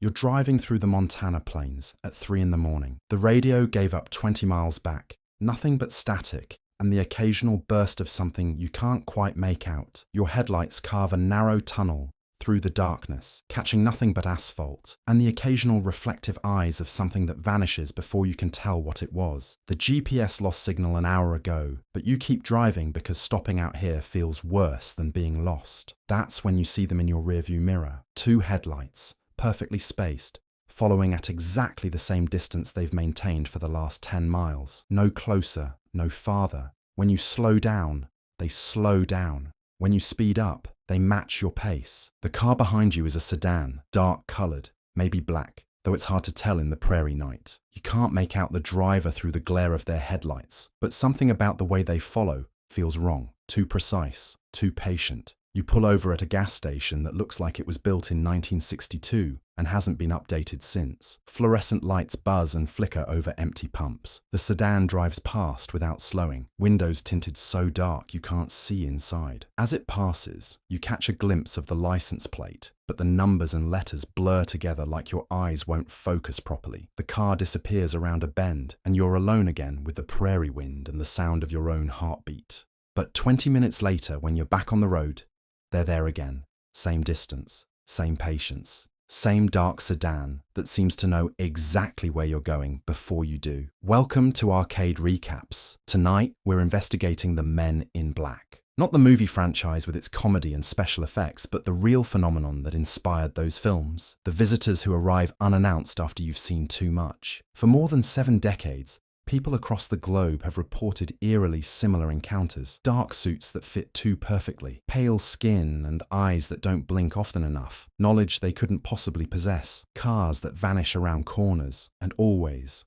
You're driving through the Montana plains at 3 in the morning. The radio gave up 20 miles back, nothing but static, and the occasional burst of something you can't quite make out. Your headlights carve a narrow tunnel through the darkness, catching nothing but asphalt, and the occasional reflective eyes of something that vanishes before you can tell what it was. The GPS lost signal an hour ago, but you keep driving because stopping out here feels worse than being lost. That's when you see them in your rearview mirror. 2 headlights, perfectly spaced, following at exactly the same distance they've maintained for the last 10 miles. No closer, no farther. When you slow down, they slow down. When you speed up, they match your pace. The car behind you is a sedan, dark-coloured, maybe black, though it's hard to tell in the prairie night. You can't make out the driver through the glare of their headlights, but something about the way they follow feels wrong. Too precise, too patient. You pull over at a gas station that looks like it was built in 1962 and hasn't been updated since. Fluorescent lights buzz and flicker over empty pumps. The sedan drives past without slowing, windows tinted so dark you can't see inside. As it passes, you catch a glimpse of the license plate, but the numbers and letters blur together like your eyes won't focus properly. The car disappears around a bend, and you're alone again with the prairie wind and the sound of your own heartbeat. But 20 minutes later, when you're back on the road, they're there again. Same distance, same patience, same dark sedan that seems to know exactly where you're going before you do. Welcome to Arcade Recaps. Tonight, we're investigating the Men in Black. Not the movie franchise with its comedy and special effects, but the real phenomenon that inspired those films. The visitors who arrive unannounced after you've seen too much. For more than 7 decades, people across the globe have reported eerily similar encounters. Dark suits that fit too perfectly, pale skin and eyes that don't blink often enough, knowledge they couldn't possibly possess, cars that vanish around corners, and always,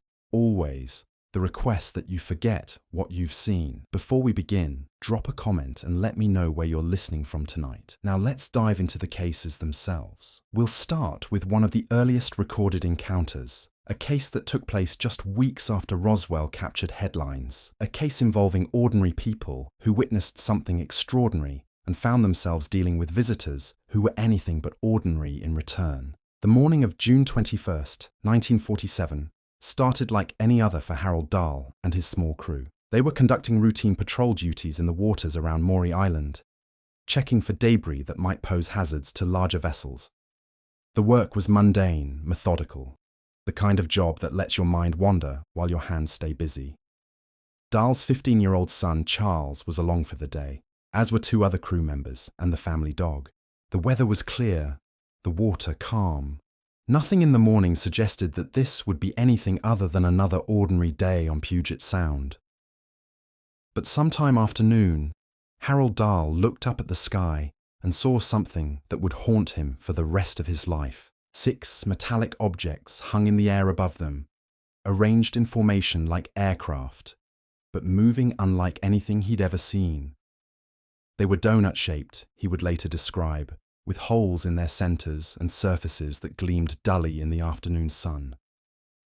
the request that you forget what you've seen. Before we begin, drop a comment and let me know where you're listening from tonight. Now let's dive into the cases themselves. We'll start with one of the earliest recorded encounters. A case that took place just weeks after Roswell captured headlines. A case involving ordinary people who witnessed something extraordinary and found themselves dealing with visitors who were anything but ordinary in return. The morning of June 21st, 1947, started like any other for Harold Dahl and his small crew. They were conducting routine patrol duties in the waters around Maury Island, checking for debris that might pose hazards to larger vessels. The work was mundane, methodical. The kind of job that lets your mind wander while your hands stay busy. Dahl's 15-year-old son, Charles, was along for the day, as were 2 other crew members and the family dog. The weather was clear, the water calm. Nothing in the morning suggested that this would be anything other than another ordinary day on Puget Sound. But sometime after noon, Harold Dahl looked up at the sky and saw something that would haunt him for the rest of his life. 6 metallic objects hung in the air above them, arranged in formation like aircraft, but moving unlike anything he'd ever seen. They were donut-shaped, he would later describe, with holes in their centers and surfaces that gleamed dully in the afternoon sun.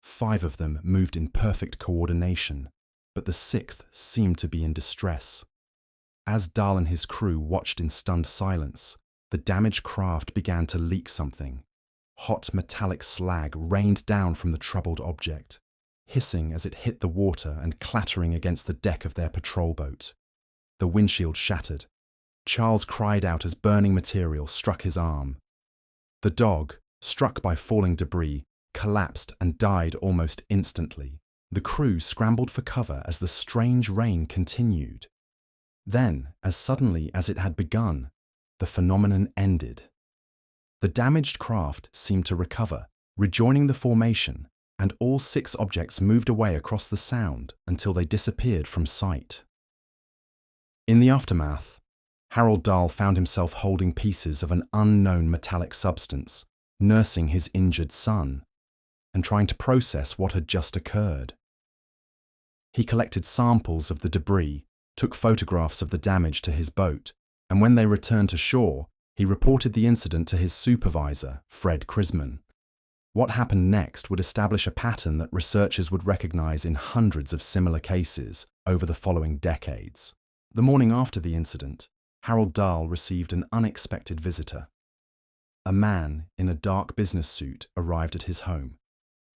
5 of them moved in perfect coordination, but the 6th seemed to be in distress. As Dahl and his crew watched in stunned silence, the damaged craft began to leak something. Hot metallic slag rained down from the troubled object, hissing as it hit the water and clattering against the deck of their patrol boat. The windshield shattered. Charles cried out as burning material struck his arm. The dog, struck by falling debris, collapsed and died almost instantly. The crew scrambled for cover as the strange rain continued. Then, as suddenly as it had begun, the phenomenon ended. The damaged craft seemed to recover, rejoining the formation, and all 6 objects moved away across the sound until they disappeared from sight. In the aftermath, Harold Dahl found himself holding pieces of an unknown metallic substance, nursing his injured son, and trying to process what had just occurred. He collected samples of the debris, took photographs of the damage to his boat, and when they returned to shore, he reported the incident to his supervisor, Fred Krisman. What happened next would establish a pattern that researchers would recognize in hundreds of similar cases over the following decades. The morning after the incident, Harold Dahl received an unexpected visitor. a man in a dark business suit arrived at his home,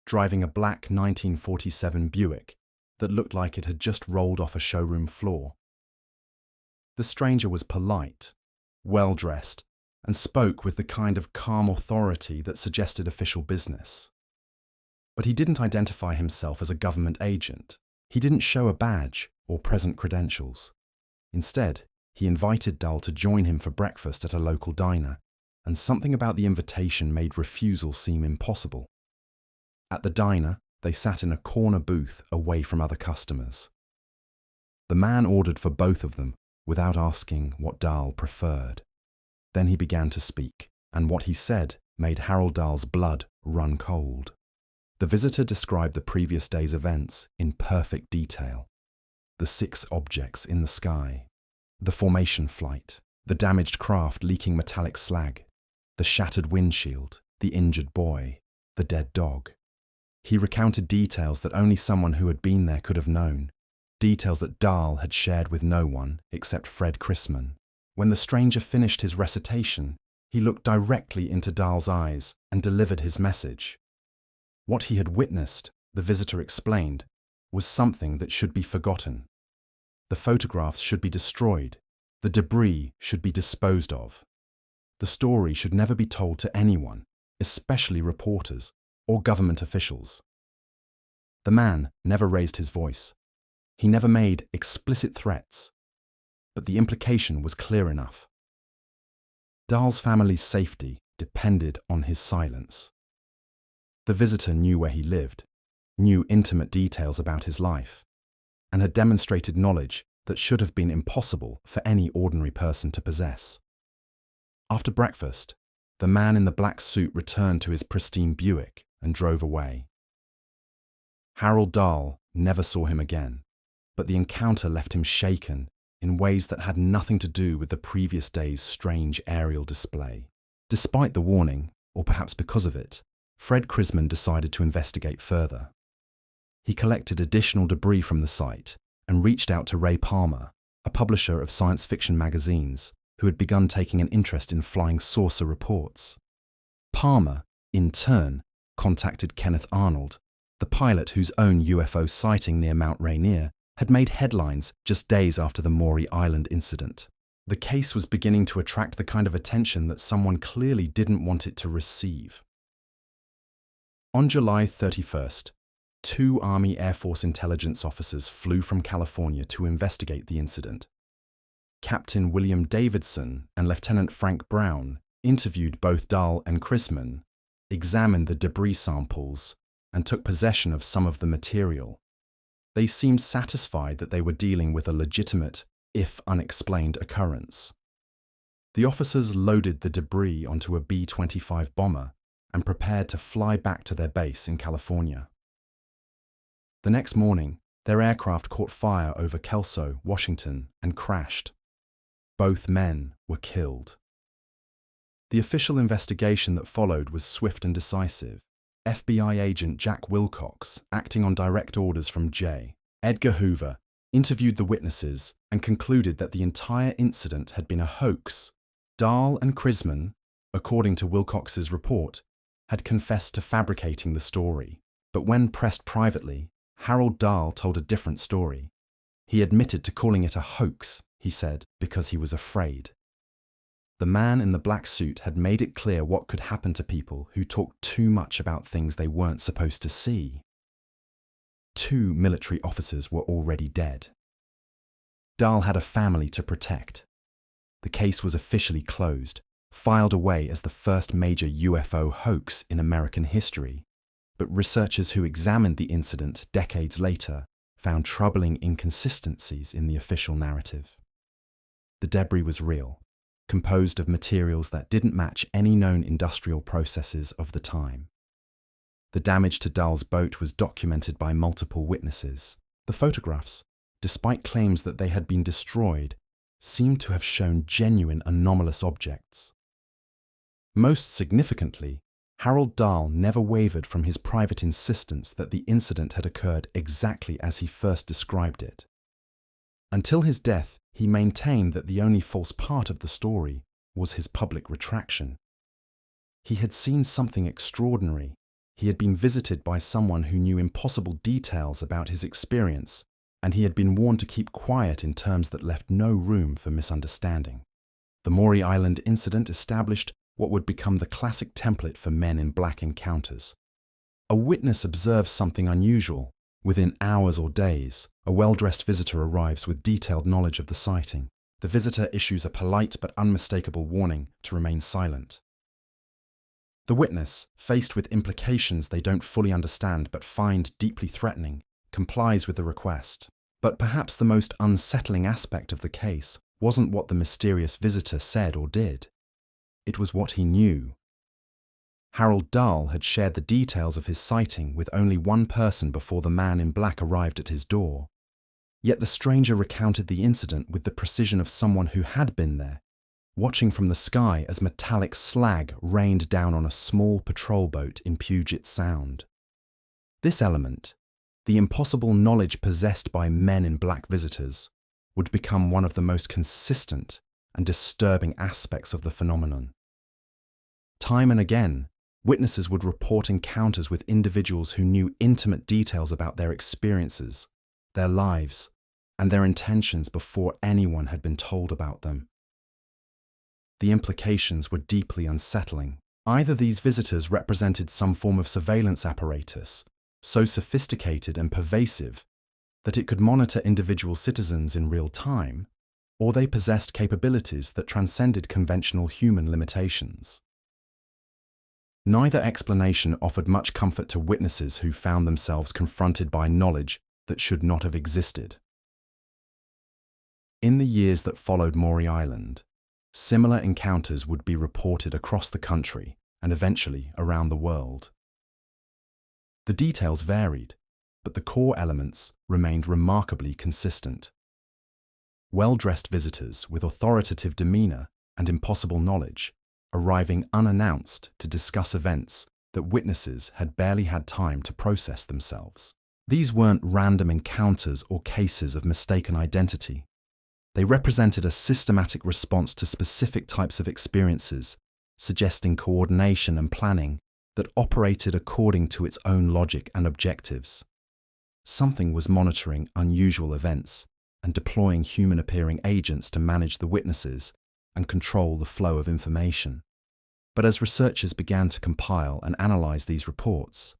driving a black 1947 Buick that looked like it had just rolled off a showroom floor. The stranger was polite, well-dressed, and spoke with the kind of calm authority that suggested official business. But he didn't identify himself as a government agent. He didn't show a badge or present credentials. Instead, he invited Dahl to join him for breakfast at a local diner, and something about the invitation made refusal seem impossible. At the diner, they sat in a corner booth away from other customers. The man ordered for both of them without asking what Dahl preferred. Then he began to speak, and what he said made Harold Dahl's blood run cold. The visitor described the previous day's events in perfect detail. The 6 objects in the sky, the formation flight, the damaged craft leaking metallic slag, the shattered windshield, the injured boy, the dead dog. He recounted details that only someone who had been there could have known, details that Dahl had shared with no one except Fred Chrisman. When the stranger finished his recitation, he looked directly into Dahl's eyes and delivered his message. What he had witnessed, the visitor explained, was something that should be forgotten. The photographs should be destroyed. The debris should be disposed of. The story should never be told to anyone, especially reporters or government officials. The man never raised his voice. He never made explicit threats, but the implication was clear enough. Dahl's family's safety depended on his silence. The visitor knew where he lived, knew intimate details about his life, and had demonstrated knowledge that should have been impossible for any ordinary person to possess. After breakfast, the man in the black suit returned to his pristine Buick and drove away. Harold Dahl never saw him again, but the encounter left him shaken in ways that had nothing to do with the previous day's strange aerial display. Despite the warning, or perhaps because of it, Fred Chrisman decided to investigate further. He collected additional debris from the site and reached out to Ray Palmer, a publisher of science fiction magazines, who had begun taking an interest in flying saucer reports. Palmer, in turn, contacted Kenneth Arnold, the pilot whose own UFO sighting near Mount Rainier had made headlines just days after the Maury Island incident. The case was beginning to attract the kind of attention that someone clearly didn't want it to receive. On July 31st, 2 Army Air Force intelligence officers flew from California to investigate the incident. Captain William Davidson and Lieutenant Frank Brown interviewed both Dahl and Chrisman, examined the debris samples, and took possession of some of the material. They seemed satisfied that they were dealing with a legitimate, if unexplained, occurrence. The officers loaded the debris onto a B-25 bomber and prepared to fly back to their base in California. The next morning, their aircraft caught fire over Kelso, Washington, and crashed. Both men were killed. The official investigation that followed was swift and decisive. FBI agent Jack Wilcox, acting on direct orders from J. Edgar Hoover, interviewed the witnesses and concluded that the entire incident had been a hoax. Dahl and Chrisman, according to Wilcox's report, had confessed to fabricating the story. But when pressed privately, Harold Dahl told a different story. He admitted to calling it a hoax, he said, because he was afraid. The man in the black suit had made it clear what could happen to people who talked too much about things they weren't supposed to see. 2 military officers were already dead. Dahl had a family to protect. The case was officially closed, filed away as the first major UFO hoax in American history. But researchers who examined the incident decades later found troubling inconsistencies in the official narrative. The debris was real, composed of materials that didn't match any known industrial processes of the time. The damage to Dahl's boat was documented by multiple witnesses. The photographs, despite claims that they had been destroyed, seemed to have shown genuine anomalous objects. Most significantly, Harold Dahl never wavered from his private insistence that the incident had occurred exactly as he first described it. Until his death, he maintained that the only false part of the story was his public retraction. He had seen something extraordinary. He had been visited by someone who knew impossible details about his experience, and he had been warned to keep quiet in terms that left no room for misunderstanding. The Maury Island incident established what would become the classic template for Men in Black encounters. A witness observes something unusual. Within hours or days, a well-dressed visitor arrives with detailed knowledge of the sighting. The visitor issues a polite but unmistakable warning to remain silent. The witness, faced with implications they don't fully understand but find deeply threatening, complies with the request. But perhaps the most unsettling aspect of the case wasn't what the mysterious visitor said or did. It was what he knew. Harold Dahl had shared the details of his sighting with only one person before the man in black arrived at his door. Yet the stranger recounted the incident with the precision of someone who had been there, watching from the sky as metallic slag rained down on a small patrol boat in Puget Sound. This element, the impossible knowledge possessed by Men in Black visitors, would become one of the most consistent and disturbing aspects of the phenomenon. Time and again, witnesses would report encounters with individuals who knew intimate details about their experiences, their lives, and their intentions before anyone had been told about them. The implications were deeply unsettling. Either these visitors represented some form of surveillance apparatus, so sophisticated and pervasive that it could monitor individual citizens in real time, or they possessed capabilities that transcended conventional human limitations. Neither explanation offered much comfort to witnesses who found themselves confronted by knowledge that should not have existed. In the years that followed Maury Island, similar encounters would be reported across the country and eventually around the world. The details varied, but the core elements remained remarkably consistent. Well-dressed visitors with authoritative demeanor and impossible knowledge, arriving unannounced to discuss events that witnesses had barely had time to process themselves. These weren't random encounters or cases of mistaken identity. They represented a systematic response to specific types of experiences, suggesting coordination and planning that operated according to its own logic and objectives. Something was monitoring unusual events and deploying human-appearing agents to manage the witnesses and control the flow of information. But as researchers began to compile and analyze these reports,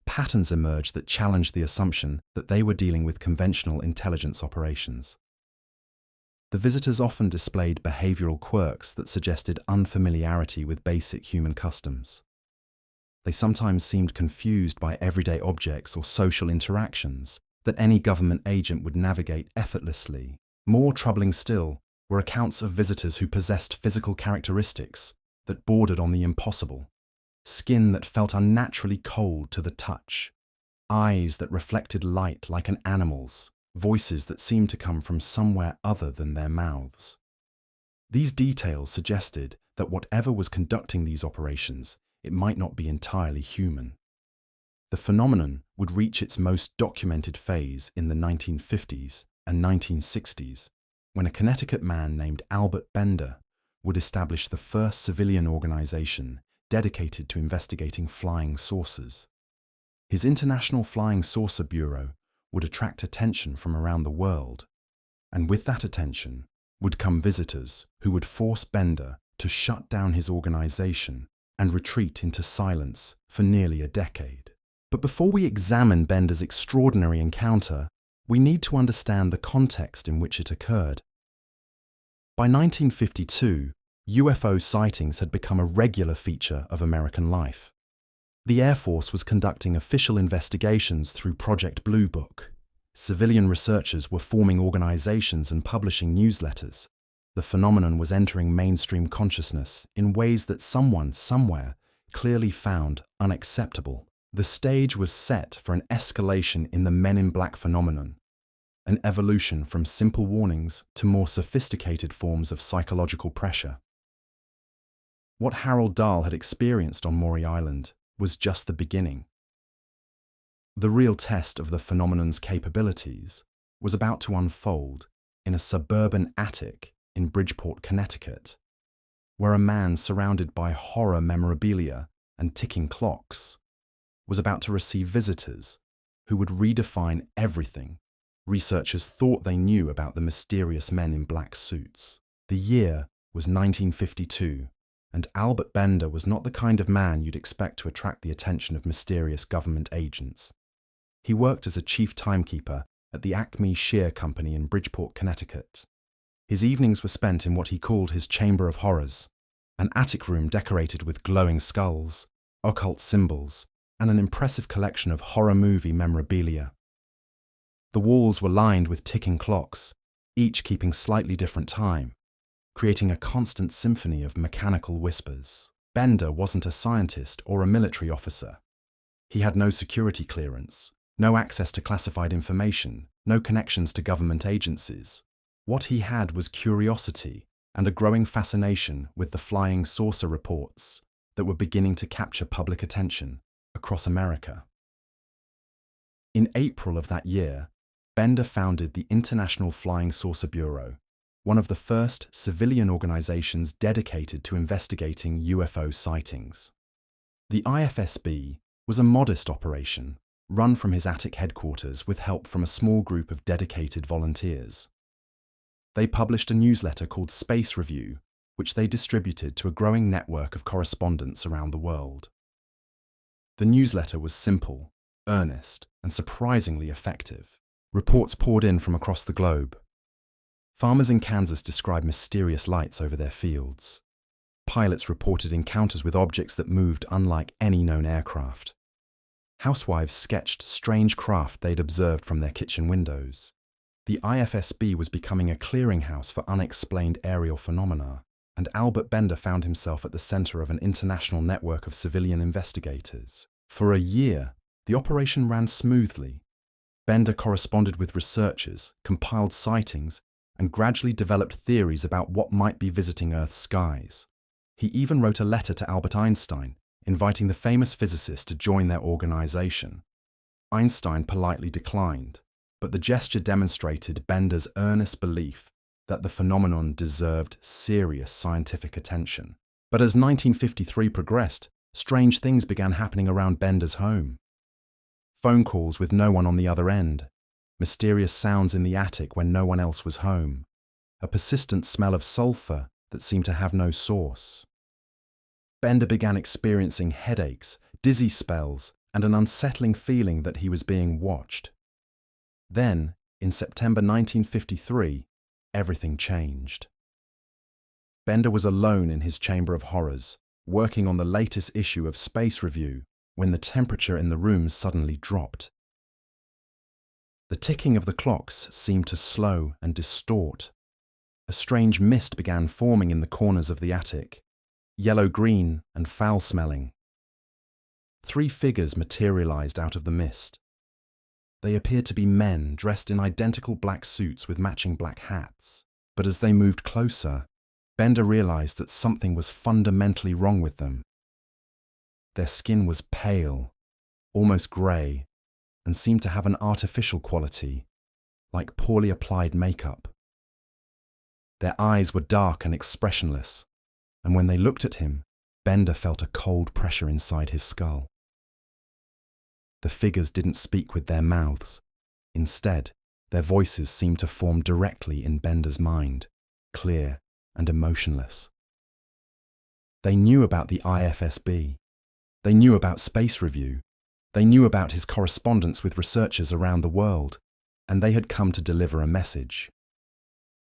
patterns emerged that challenged the assumption that they were dealing with conventional intelligence operations. The visitors often displayed behavioral quirks that suggested unfamiliarity with basic human customs. They sometimes seemed confused by everyday objects or social interactions that any government agent would navigate effortlessly. More troubling still were accounts of visitors who possessed physical characteristics that bordered on the impossible, skin that felt unnaturally cold to the touch, eyes that reflected light like an animal's, voices that seemed to come from somewhere other than their mouths. These details suggested that whatever was conducting these operations, it might not be entirely human. The phenomenon would reach its most documented phase in the 1950s and 1960s, when a Connecticut man named Albert Bender would establish the first civilian organization dedicated to investigating flying saucers. His International Flying Saucer Bureau would attract attention from around the world, and with that attention would come visitors who would force Bender to shut down his organization and retreat into silence for nearly a decade. But before we examine Bender's extraordinary encounter, we need to understand the context in which it occurred. By 1952, UFO sightings had become a regular feature of American life. The Air Force was conducting official investigations through Project Blue Book. Civilian researchers were forming organizations and publishing newsletters. The phenomenon was entering mainstream consciousness in ways that someone, somewhere, clearly found unacceptable. The stage was set for an escalation in the Men in Black phenomenon, an evolution from simple warnings to more sophisticated forms of psychological pressure. What Harold Dahl had experienced on Maury Island was just the beginning. The real test of the phenomenon's capabilities was about to unfold in a suburban attic in Bridgeport, Connecticut. where a man surrounded by horror memorabilia and ticking clocks was about to receive visitors who would redefine everything researchers thought they knew about the mysterious men in black suits. The year was 1952, and Albert Bender was not the kind of man you'd expect to attract the attention of mysterious government agents. He worked as a chief timekeeper at the Acme Shear Company in Bridgeport, Connecticut. His evenings were spent in what he called his Chamber of Horrors, an attic room decorated with glowing skulls, occult symbols, and an impressive collection of horror movie memorabilia. The walls were lined with ticking clocks, each keeping slightly different time, creating a constant symphony of mechanical whispers. Bender wasn't a scientist or a military officer. He had no security clearance, no access to classified information, no connections to government agencies. What he had was curiosity and a growing fascination with the flying saucer reports that were beginning to capture public attention across America. In April of that year, Bender founded the International Flying Saucer Bureau, one of the first civilian organizations dedicated to investigating UFO sightings. The IFSB was a modest operation, run from his attic headquarters with help from a small group of dedicated volunteers. They published a newsletter called Space Review, which they distributed to a growing network of correspondents around the world. The newsletter was simple, earnest, and surprisingly effective. Reports poured in from across the globe. Farmers in Kansas described mysterious lights over their fields. Pilots reported encounters with objects that moved unlike any known aircraft. Housewives sketched strange craft they'd observed from their kitchen windows. The IFSB was becoming a clearinghouse for unexplained aerial phenomena, and Albert Bender found himself at the center of an international network of civilian investigators. For a year, the operation ran smoothly. Bender corresponded with researchers, compiled sightings, and gradually developed theories about what might be visiting Earth's skies. He even wrote a letter to Albert Einstein, inviting the famous physicist to join their organization. Einstein politely declined, but the gesture demonstrated Bender's earnest belief that the phenomenon deserved serious scientific attention. But as 1953 progressed, strange things began happening around Bender's home. Phone calls with no one on the other end, mysterious sounds in the attic when no one else was home, a persistent smell of sulfur that seemed to have no source. Bender began experiencing headaches, dizzy spells, and an unsettling feeling that he was being watched. Then, in September 1953, everything changed. Bender was alone in his Chamber of Horrors, working on the latest issue of Space Review, when the temperature in the room suddenly dropped. The ticking of the clocks seemed to slow and distort. A strange mist began forming in the corners of the attic, yellow-green and foul-smelling. 3 figures materialized out of the mist. They appeared to be men dressed in identical black suits with matching black hats. But as they moved closer, Bender realized that something was fundamentally wrong with them. Their skin was pale, almost grey, and seemed to have an artificial quality, like poorly applied makeup. Their eyes were dark and expressionless, and when they looked at him, Bender felt a cold pressure inside his skull. The figures didn't speak with their mouths. Instead, their voices seemed to form directly in Bender's mind, clear and emotionless. They knew about the IFSB. They knew about Space Review. They knew about his correspondence with researchers around the world, and they had come to deliver a message.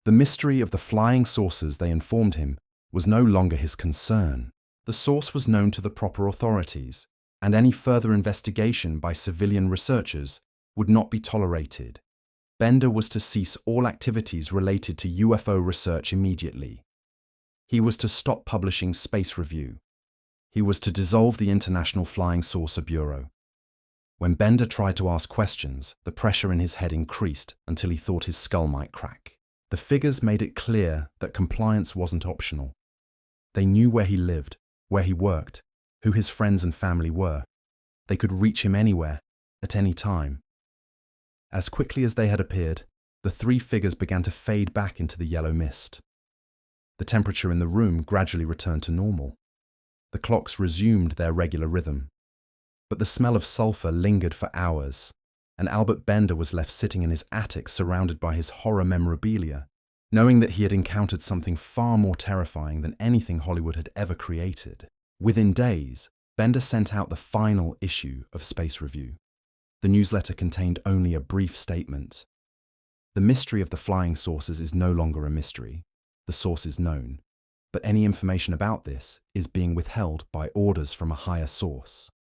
The mystery of the flying saucers, they informed him, was no longer his concern. The source was known to the proper authorities, and any further investigation by civilian researchers would not be tolerated. Bender was to cease all activities related to UFO research immediately. He was to stop publishing Space Review. He was to dissolve the International Flying Saucer Bureau. When Bender tried to ask questions, the pressure in his head increased until he thought his skull might crack. The figures made it clear that compliance wasn't optional. They knew where he lived, where he worked, who his friends and family were. They could reach him anywhere, at any time. As quickly as they had appeared, the 3 figures began to fade back into the yellow mist. The temperature in the room gradually returned to normal. The clocks resumed their regular rhythm. But the smell of sulfur lingered for hours, and Albert Bender was left sitting in his attic surrounded by his horror memorabilia, knowing that he had encountered something far more terrifying than anything Hollywood had ever created. Within days, Bender sent out the final issue of Space Review. The newsletter contained only a brief statement. The mystery of the flying saucers is no longer a mystery. The source is known, but any information about this is being withheld by orders from a higher source.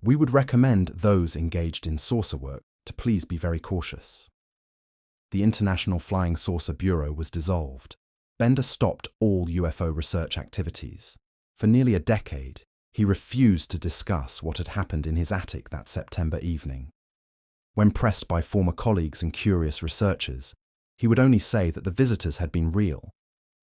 We would recommend those engaged in saucer work to please be very cautious. The International Flying Saucer Bureau was dissolved. Bender stopped all UFO research activities. For nearly a decade, he refused to discuss what had happened in his attic that September evening. When pressed by former colleagues and curious researchers, he would only say that the visitors had been real,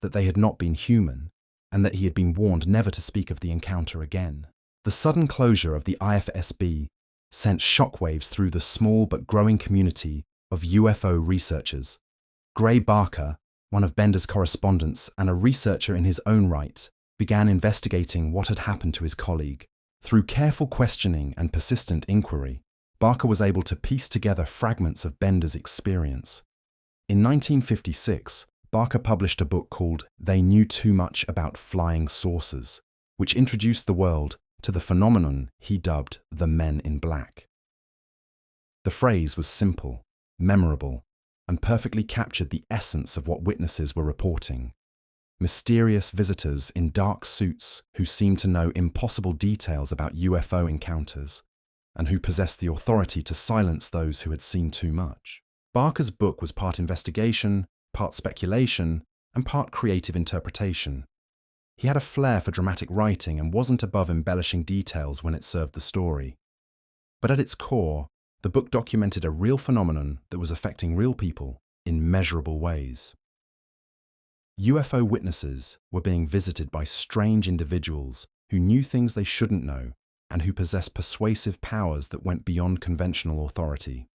that they had not been human, and that he had been warned never to speak of the encounter again. The sudden closure of the IFSB sent shockwaves through the small but growing community of UFO researchers. Gray Barker, one of Bender's correspondents and a researcher in his own right, began investigating what had happened to his colleague. Through careful questioning and persistent inquiry, Barker was able to piece together fragments of Bender's experience. In 1956, Barker published a book called They Knew Too Much About Flying Saucers, which introduced the world to the phenomenon he dubbed the Men in Black. The phrase was simple, memorable, and perfectly captured the essence of what witnesses were reporting. Mysterious visitors in dark suits who seemed to know impossible details about UFO encounters and who possessed the authority to silence those who had seen too much. Barker's book was part investigation, part speculation, and part creative interpretation. He had a flair for dramatic writing and wasn't above embellishing details when it served the story. But at its core, the book documented a real phenomenon that was affecting real people in measurable ways. UFO witnesses were being visited by strange individuals who knew things they shouldn't know and who possessed persuasive powers that went beyond conventional authority.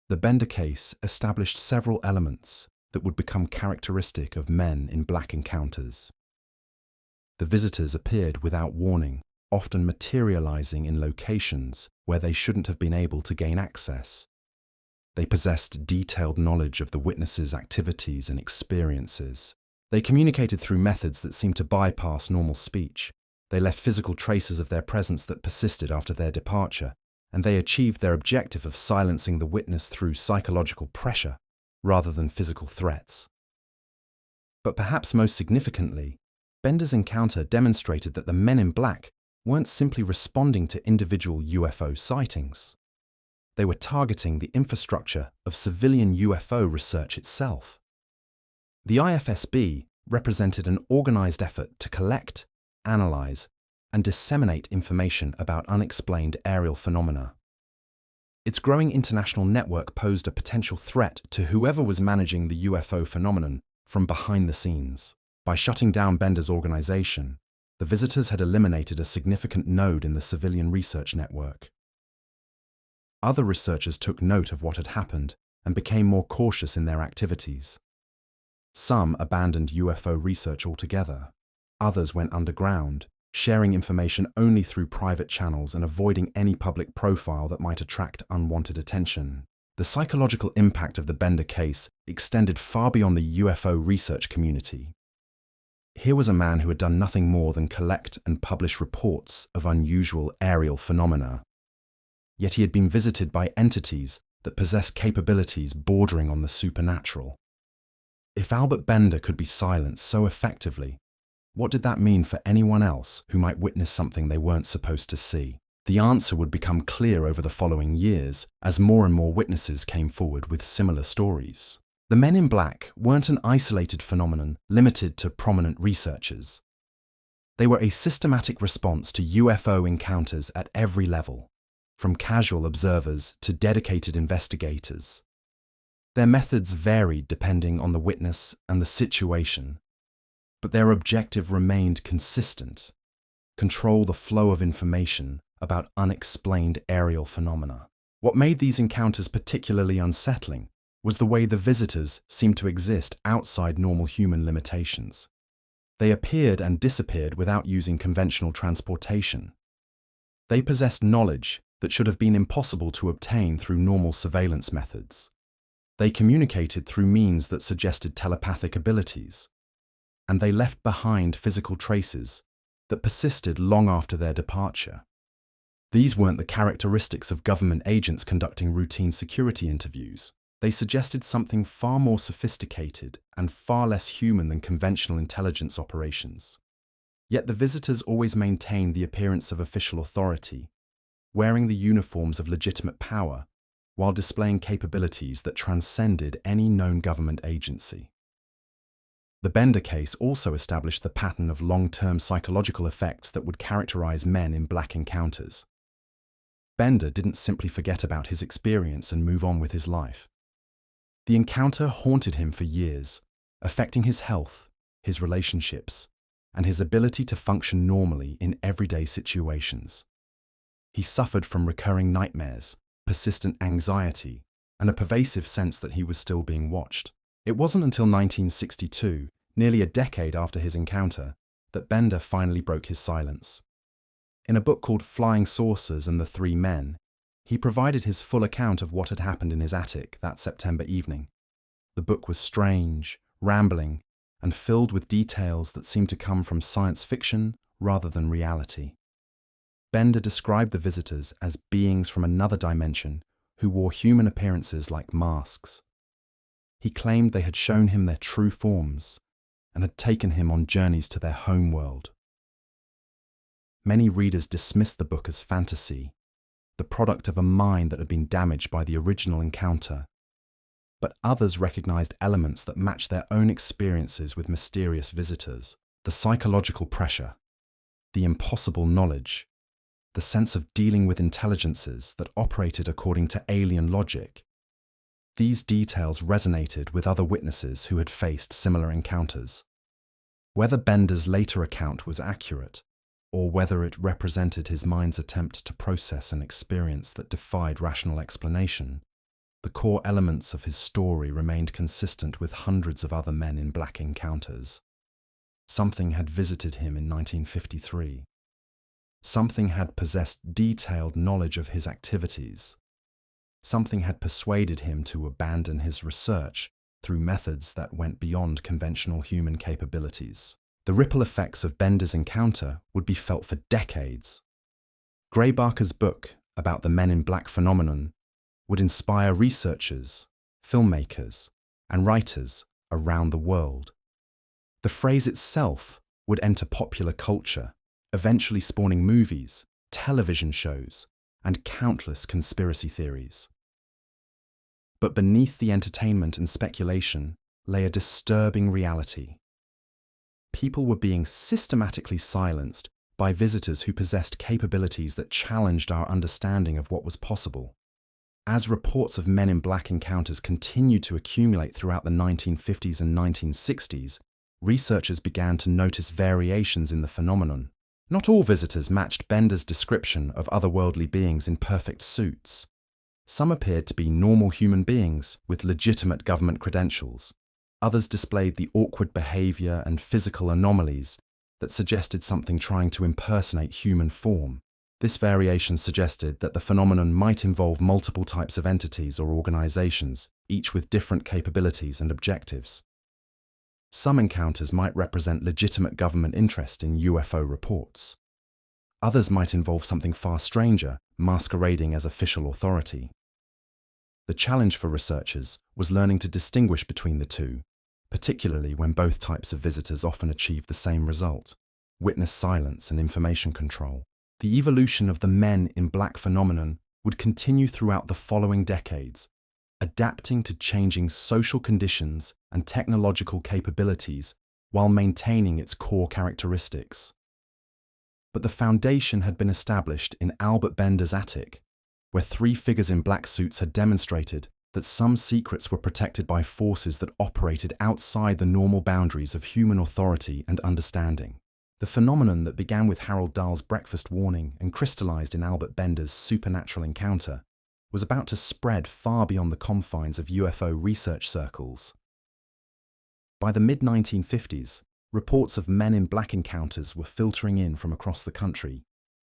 The Bender case established several elements that would become characteristic of Men in Black encounters. The visitors appeared without warning, often materializing in locations where they shouldn't have been able to gain access. They possessed detailed knowledge of the witnesses' activities and experiences. They communicated through methods that seemed to bypass normal speech. They left physical traces of their presence that persisted after their departure, and they achieved their objective of silencing the witness through psychological pressure rather than physical threats. But perhaps most significantly, Bender's encounter demonstrated that the Men in Black weren't simply responding to individual UFO sightings. They were targeting the infrastructure of civilian UFO research itself. The IFSB represented an organized effort to collect, analyze, and disseminate information about unexplained aerial phenomena. Its growing international network posed a potential threat to whoever was managing the UFO phenomenon from behind the scenes. By shutting down Bender's organization, the visitors had eliminated a significant node in the civilian research network. Other researchers took note of what had happened and became more cautious in their activities. Some abandoned UFO research altogether. Others went underground, sharing information only through private channels and avoiding any public profile that might attract unwanted attention. The psychological impact of the Bender case extended far beyond the UFO research community. Here was a man who had done nothing more than collect and publish reports of unusual aerial phenomena. Yet he had been visited by entities that possessed capabilities bordering on the supernatural. If Albert Bender could be silenced so effectively, what did that mean for anyone else who might witness something they weren't supposed to see? The answer would become clear over the following years as more and more witnesses came forward with similar stories. The Men in Black weren't an isolated phenomenon limited to prominent researchers. They were a systematic response to UFO encounters at every level, from casual observers to dedicated investigators. Their methods varied depending on the witness and the situation, but their objective remained consistent: control the flow of information about unexplained aerial phenomena. What made these encounters particularly unsettling was the way the visitors seemed to exist outside normal human limitations. They appeared and disappeared without using conventional transportation. They possessed knowledge that should have been impossible to obtain through normal surveillance methods. They communicated through means that suggested telepathic abilities, and they left behind physical traces that persisted long after their departure. These weren't the characteristics of government agents conducting routine security interviews. They suggested something far more sophisticated and far less human than conventional intelligence operations. Yet the visitors always maintained the appearance of official authority, wearing the uniforms of legitimate power, while displaying capabilities that transcended any known government agency. The Bender case also established the pattern of long-term psychological effects that would characterize men in black encounters. Bender didn't simply forget about his experience and move on with his life. The encounter haunted him for years, affecting his health, his relationships, and his ability to function normally in everyday situations. He suffered from recurring nightmares, persistent anxiety, and a pervasive sense that he was still being watched. It wasn't until 1962, nearly a decade after his encounter, that Bender finally broke his silence. In a book called Flying Saucers and the Three Men, he provided his full account of what had happened in his attic that September evening. The book was strange, rambling, and filled with details that seemed to come from science fiction rather than reality. Bender described the visitors as beings from another dimension who wore human appearances like masks. He claimed they had shown him their true forms and had taken him on journeys to their home world. Many readers dismissed the book as fantasy, the product of a mind that had been damaged by the original encounter, but others recognized elements that matched their own experiences with mysterious visitors: the psychological pressure, the impossible knowledge, the sense of dealing with intelligences that operated according to alien logic. These details resonated with other witnesses who had faced similar encounters. Whether Bender's later account was accurate, or whether it represented his mind's attempt to process an experience that defied rational explanation, the core elements of his story remained consistent with hundreds of other men in black encounters. Something had visited him in 1953. Something had possessed detailed knowledge of his activities. Something had persuaded him to abandon his research through methods that went beyond conventional human capabilities. The ripple effects of Bender's encounter would be felt for decades. Graybarker's book about the Men in Black phenomenon would inspire researchers, filmmakers, and writers around the world. The phrase itself would enter popular culture, eventually spawning movies, television shows, and countless conspiracy theories. But beneath the entertainment and speculation lay a disturbing reality. People were being systematically silenced by visitors who possessed capabilities that challenged our understanding of what was possible. As reports of Men in Black encounters continued to accumulate throughout the 1950s and 1960s, researchers began to notice variations in the phenomenon. Not all visitors matched Bender's description of otherworldly beings in perfect suits. Some appeared to be normal human beings with legitimate government credentials. Others displayed the awkward behavior and physical anomalies that suggested something trying to impersonate human form. This variation suggested that the phenomenon might involve multiple types of entities or organizations, each with different capabilities and objectives. Some encounters might represent legitimate government interest in UFO reports. Others might involve something far stranger, masquerading as official authority. The challenge for researchers was learning to distinguish between the two, particularly when both types of visitors often achieve the same result: witness silence and information control. The evolution of the Men in Black phenomenon would continue throughout the following decades, adapting to changing social conditions and technological capabilities while maintaining its core characteristics. But the foundation had been established in Albert Bender's attic, where three figures in black suits had demonstrated that some secrets were protected by forces that operated outside the normal boundaries of human authority and understanding. The phenomenon that began with Harold Dahl's breakfast warning and crystallized in Albert Bender's supernatural encounter was about to spread far beyond the confines of UFO research circles. By the mid-1950s, Reports of men in black encounters were filtering in from across the country,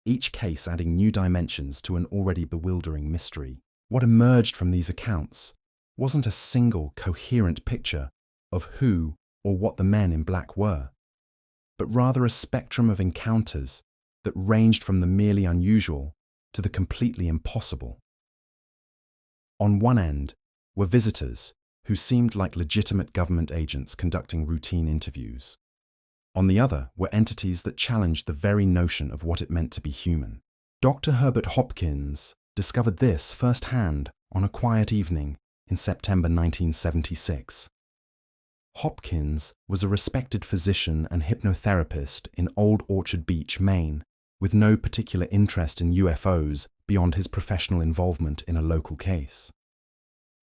each case adding new dimensions to an already bewildering mystery. What emerged from these accounts wasn't a single coherent picture of who or what the men in black were, but rather a spectrum of encounters that ranged from the merely unusual to the completely impossible. On one end were visitors who seemed like legitimate government agents conducting routine interviews. On the other were entities that challenged the very notion of what it meant to be human. Dr. Herbert Hopkins discovered this firsthand on a quiet evening in September 1976. Hopkins was a respected physician and hypnotherapist in Old Orchard Beach, Maine, with no particular interest in UFOs beyond his professional involvement in a local case.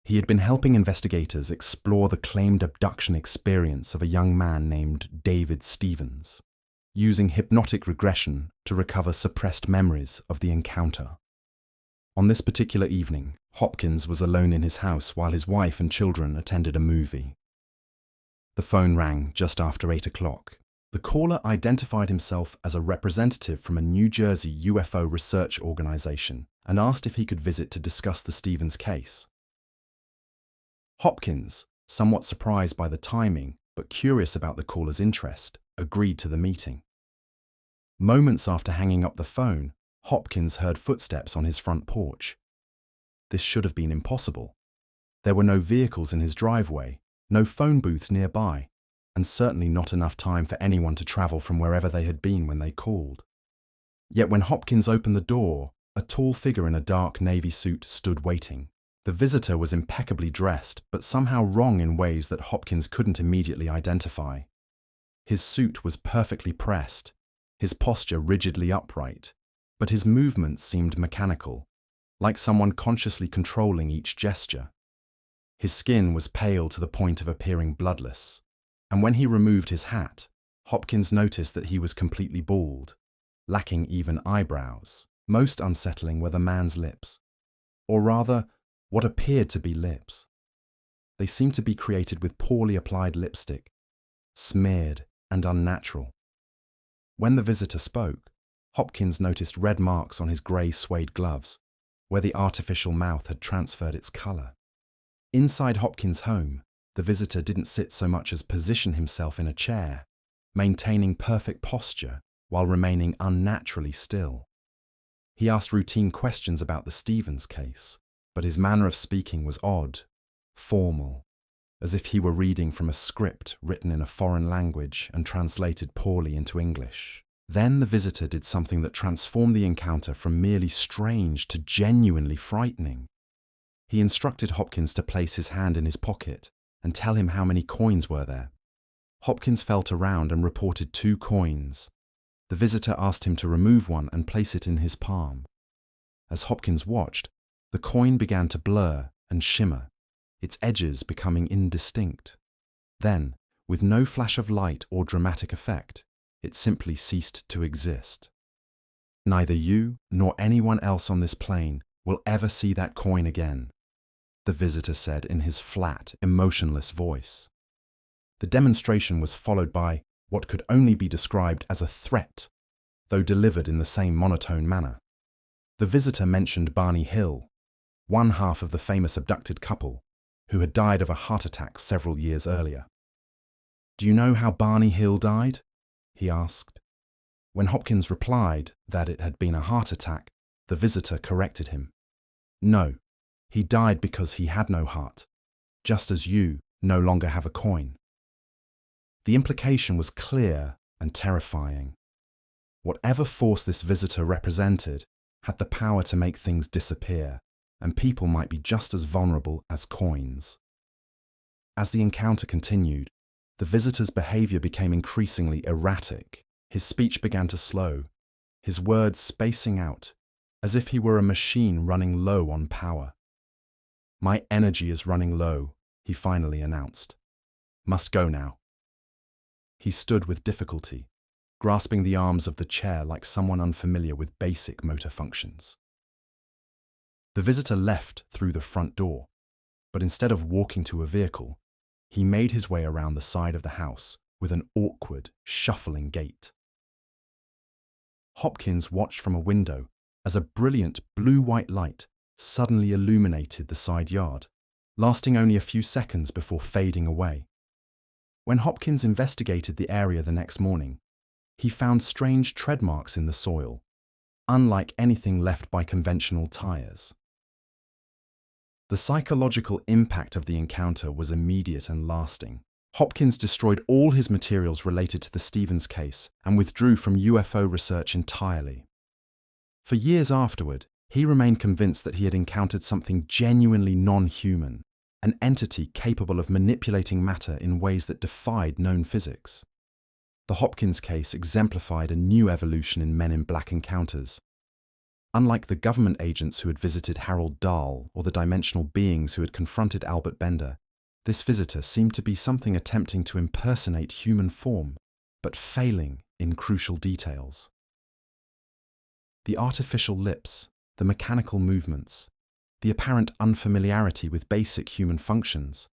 He had been helping investigators explore the claimed abduction experience of a young man named David Stevens, using hypnotic regression to recover suppressed memories of the encounter. On this particular evening, Hopkins was alone in his house while his wife and children attended a movie. The phone rang just after 8 o'clock. The caller identified himself as a representative from a New Jersey UFO research organization and asked if he could visit to discuss the Stevens case. Hopkins, somewhat surprised by the timing but curious about the caller's interest, agreed to the meeting. Moments after hanging up the phone, Hopkins heard footsteps on his front porch. This should have been impossible. There were no vehicles in his driveway, no phone booths nearby, and certainly not enough time for anyone to travel from wherever they had been when they called. Yet when Hopkins opened the door, a tall figure in a dark navy suit stood waiting. The visitor was impeccably dressed, but somehow wrong in ways that Hopkins couldn't immediately identify. His suit was perfectly pressed, his posture rigidly upright, but his movements seemed mechanical, like someone consciously controlling each gesture. His skin was pale to the point of appearing bloodless, and when he removed his hat, Hopkins noticed that he was completely bald, lacking even eyebrows. Most unsettling were the man's lips, or rather, what appeared to be lips. They seemed to be created with poorly applied lipstick, smeared and unnatural. When the visitor spoke, Hopkins noticed red marks on his grey suede gloves, where the artificial mouth had transferred its colour. Inside Hopkins' home, the visitor didn't sit so much as position himself in a chair, maintaining perfect posture while remaining unnaturally still. He asked routine questions about the Stevens case, but his manner of speaking was odd, formal, as if he were reading from a script written in a foreign language and translated poorly into English. Then the visitor did something that transformed the encounter from merely strange to genuinely frightening. He instructed Hopkins to place his hand in his pocket and tell him how many coins were there. Hopkins felt around and reported 2 coins. The visitor asked him to remove one and place it in his palm. As Hopkins watched, the coin began to blur and shimmer, its edges becoming indistinct. Then, with no flash of light or dramatic effect, it simply ceased to exist. Neither you nor anyone else on this plane will ever see that coin again, the visitor said in his flat, emotionless voice. The demonstration was followed by what could only be described as a threat, though delivered in the same monotone manner. The visitor mentioned Barney Hill, one half of the famous abducted couple, who had died of a heart attack several years earlier. "Do you know how Barney Hill died?" he asked. When Hopkins replied that it had been a heart attack, the visitor corrected him. "No, he died because he had no heart, just as you no longer have a coin." The implication was clear and terrifying. Whatever force this visitor represented had the power to make things disappear, and people might be just as vulnerable as coins. As the encounter continued, the visitor's behavior became increasingly erratic. His speech began to slow, his words spacing out, as if he were a machine running low on power. "My energy is running low," he finally announced. "Must go now." He stood with difficulty, grasping the arms of the chair like someone unfamiliar with basic motor functions. The visitor left through the front door, but instead of walking to a vehicle, he made his way around the side of the house with an awkward, shuffling gait. Hopkins watched from a window as a brilliant blue-white light suddenly illuminated the side yard, lasting only a few seconds before fading away. When Hopkins investigated the area the next morning, he found strange tread marks in the soil, unlike anything left by conventional tires. The psychological impact of the encounter was immediate and lasting. Hopkins destroyed all his materials related to the Stevens case and withdrew from UFO research entirely. For years afterward, he remained convinced that he had encountered something genuinely non-human, an entity capable of manipulating matter in ways that defied known physics. The Hopkins case exemplified a new evolution in Men in Black encounters. Unlike the government agents who had visited Harold Dahl or the dimensional beings who had confronted Albert Bender, this visitor seemed to be something attempting to impersonate human form, but failing in crucial details. The artificial lips, the mechanical movements, the apparent unfamiliarity with basic human functions,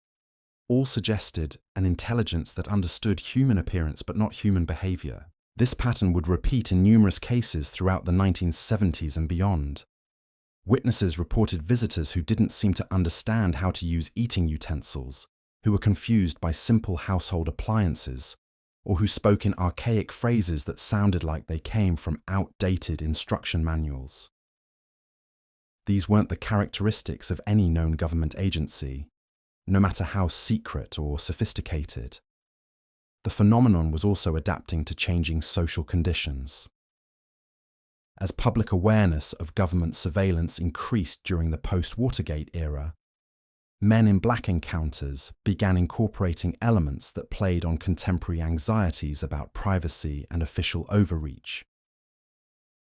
all suggested an intelligence that understood human appearance but not human behavior. This pattern would repeat in numerous cases throughout the 1970s and beyond. Witnesses reported visitors who didn't seem to understand how to use eating utensils, who were confused by simple household appliances, or who spoke in archaic phrases that sounded like they came from outdated instruction manuals. These weren't the characteristics of any known government agency, no matter how secret or sophisticated. The phenomenon was also adapting to changing social conditions. As public awareness of government surveillance increased during the post-Watergate era, Men in Black encounters began incorporating elements that played on contemporary anxieties about privacy and official overreach.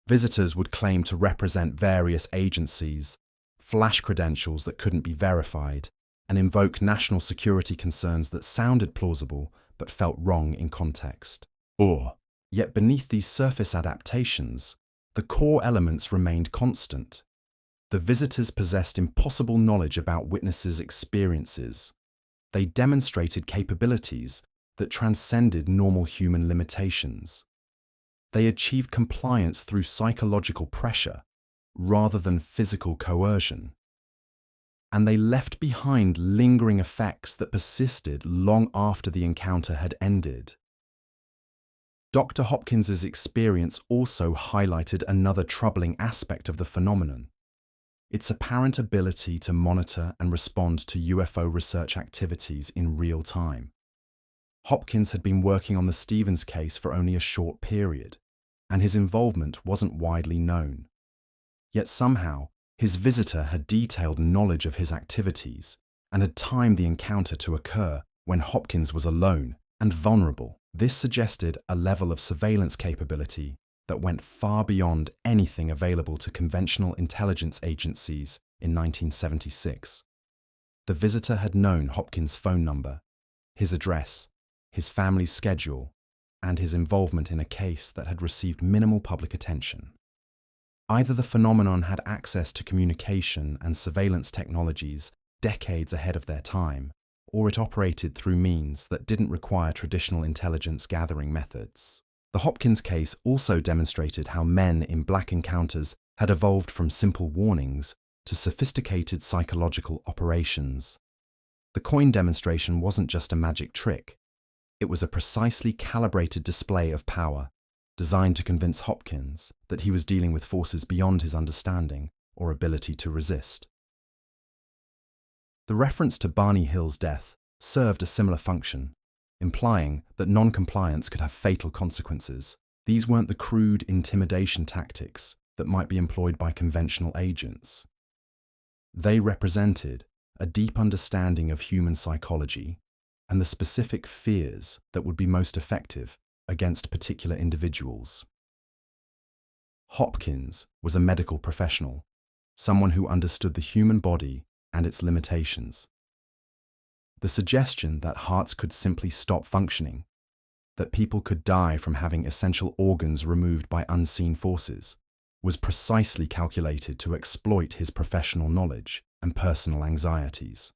Visitors would claim to represent various agencies, flash credentials that couldn't be verified, and invoke national security concerns that sounded plausible but felt wrong in context. Yet beneath these surface adaptations, the core elements remained constant. The visitors possessed impossible knowledge about witnesses' experiences. They demonstrated capabilities that transcended normal human limitations. They achieved compliance through psychological pressure rather than physical coercion. And they left behind lingering effects that persisted long after the encounter had ended. Dr. Hopkins's experience also highlighted another troubling aspect of the phenomenon: its apparent ability to monitor and respond to UFO research activities in real time. Hopkins had been working on the Stevens case for only a short period, and his involvement wasn't widely known. Yet somehow, his visitor had detailed knowledge of his activities and had timed the encounter to occur when Hopkins was alone and vulnerable. This suggested a level of surveillance capability that went far beyond anything available to conventional intelligence agencies in 1976. The visitor had known Hopkins' phone number, his address, his family's schedule, and his involvement in a case that had received minimal public attention. Either the phenomenon had access to communication and surveillance technologies decades ahead of their time, or it operated through means that didn't require traditional intelligence gathering methods. The Hopkins case also demonstrated how Men in Black encounters had evolved from simple warnings to sophisticated psychological operations. The coin demonstration wasn't just a magic trick. It was a precisely calibrated display of power, designed to convince Hopkins that he was dealing with forces beyond his understanding or ability to resist. The reference to Barney Hill's death served a similar function, implying that non-compliance could have fatal consequences. These weren't the crude intimidation tactics that might be employed by conventional agents. They represented a deep understanding of human psychology and the specific fears that would be most effective against particular individuals. Hopkins was a medical professional, someone who understood the human body and its limitations. The suggestion that hearts could simply stop functioning, that people could die from having essential organs removed by unseen forces, was precisely calculated to exploit his professional knowledge and personal anxieties.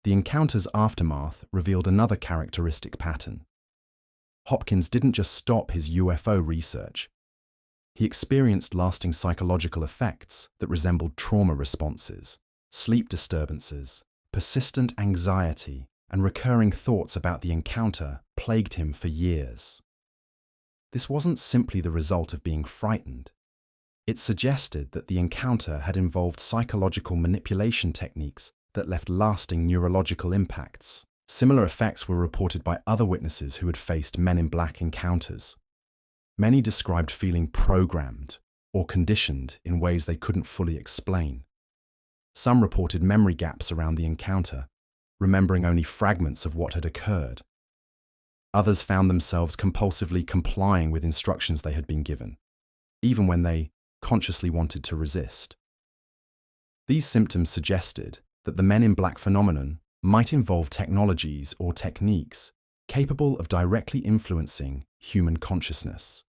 The encounter's aftermath revealed another characteristic pattern: Hopkins didn't just stop his UFO research. He experienced lasting psychological effects that resembled trauma responses, sleep disturbances, persistent anxiety, and recurring thoughts about the encounter plagued him for years. This wasn't simply the result of being frightened. It suggested that the encounter had involved psychological manipulation techniques that left lasting neurological impacts. Similar effects were reported by other witnesses who had faced Men in Black encounters. Many described feeling programmed or conditioned in ways they couldn't fully explain. Some reported memory gaps around the encounter, remembering only fragments of what had occurred. Others found themselves compulsively complying with instructions they had been given, even when they consciously wanted to resist. These symptoms suggested that the Men in Black phenomenon might involve technologies or techniques capable of directly influencing human consciousness.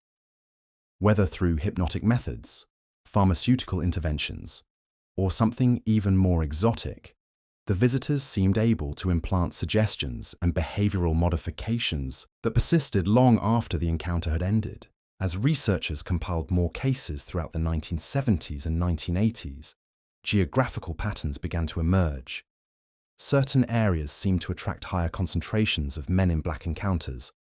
Whether through hypnotic methods, pharmaceutical interventions, or something even more exotic, the visitors seemed able to implant suggestions and behavioral modifications that persisted long after the encounter had ended. As researchers compiled more cases throughout the 1970s and 1980s, geographical patterns began to emerge. Certain areas seemed to attract higher concentrations of Men in Black encounters,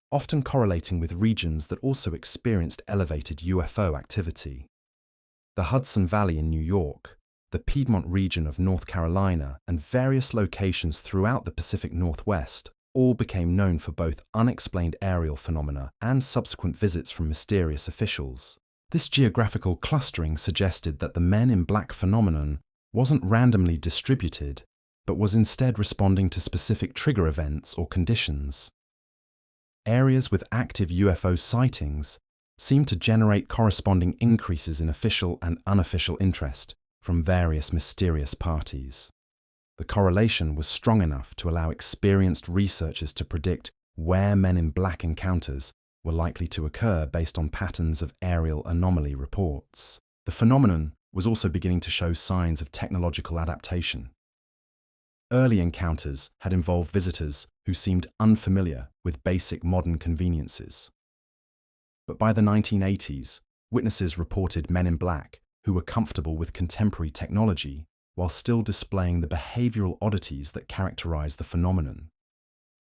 often correlating with regions that also experienced elevated UFO activity. The Hudson Valley in New York, the Piedmont region of North Carolina, and various locations throughout the Pacific Northwest all became known for both unexplained aerial phenomena and subsequent visits from mysterious officials. This geographical clustering suggested that the Men in Black phenomenon wasn't randomly distributed, but was instead responding to specific trigger events or conditions. Areas with active UFO sightings seemed to generate corresponding increases in official and unofficial interest from various mysterious parties. The correlation was strong enough to allow experienced researchers to predict where Men in Black encounters were likely to occur based on patterns of aerial anomaly reports. The phenomenon was also beginning to show signs of technological adaptation. Early encounters had involved visitors who seemed unfamiliar with basic modern conveniences. But by the 1980s, witnesses reported Men in Black who were comfortable with contemporary technology while still displaying the behavioral oddities that characterize the phenomenon.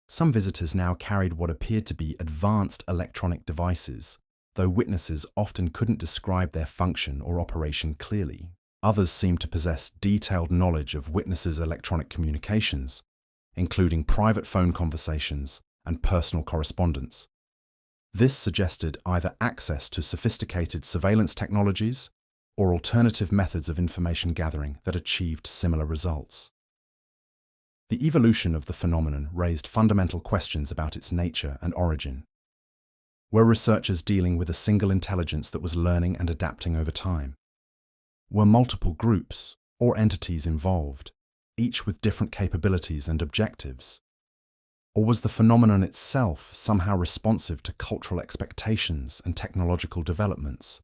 Some visitors now carried what appeared to be advanced electronic devices, though witnesses often couldn't describe their function or operation clearly. Others seemed to possess detailed knowledge of witnesses' electronic communications, including private phone conversations and personal correspondence. This suggested either access to sophisticated surveillance technologies or alternative methods of information gathering that achieved similar results. The evolution of the phenomenon raised fundamental questions about its nature and origin. Were researchers dealing with a single intelligence that was learning and adapting over time? Were multiple groups or entities involved, each with different capabilities and objectives? Or was the phenomenon itself somehow responsive to cultural expectations and technological developments,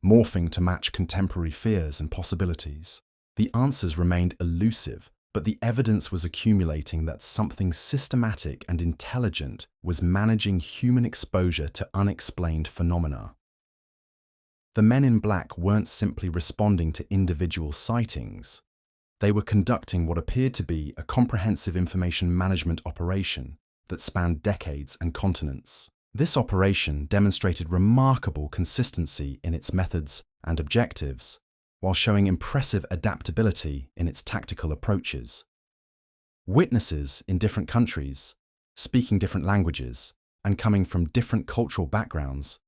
morphing to match contemporary fears and possibilities? The answers remained elusive, but the evidence was accumulating that something systematic and intelligent was managing human exposure to unexplained phenomena. The Men in Black weren't simply responding to individual sightings. They were conducting what appeared to be a comprehensive information management operation that spanned decades and continents. This operation demonstrated remarkable consistency in its methods and objectives, while showing impressive adaptability in its tactical approaches. Witnesses in different countries, speaking different languages, and coming from different cultural backgrounds,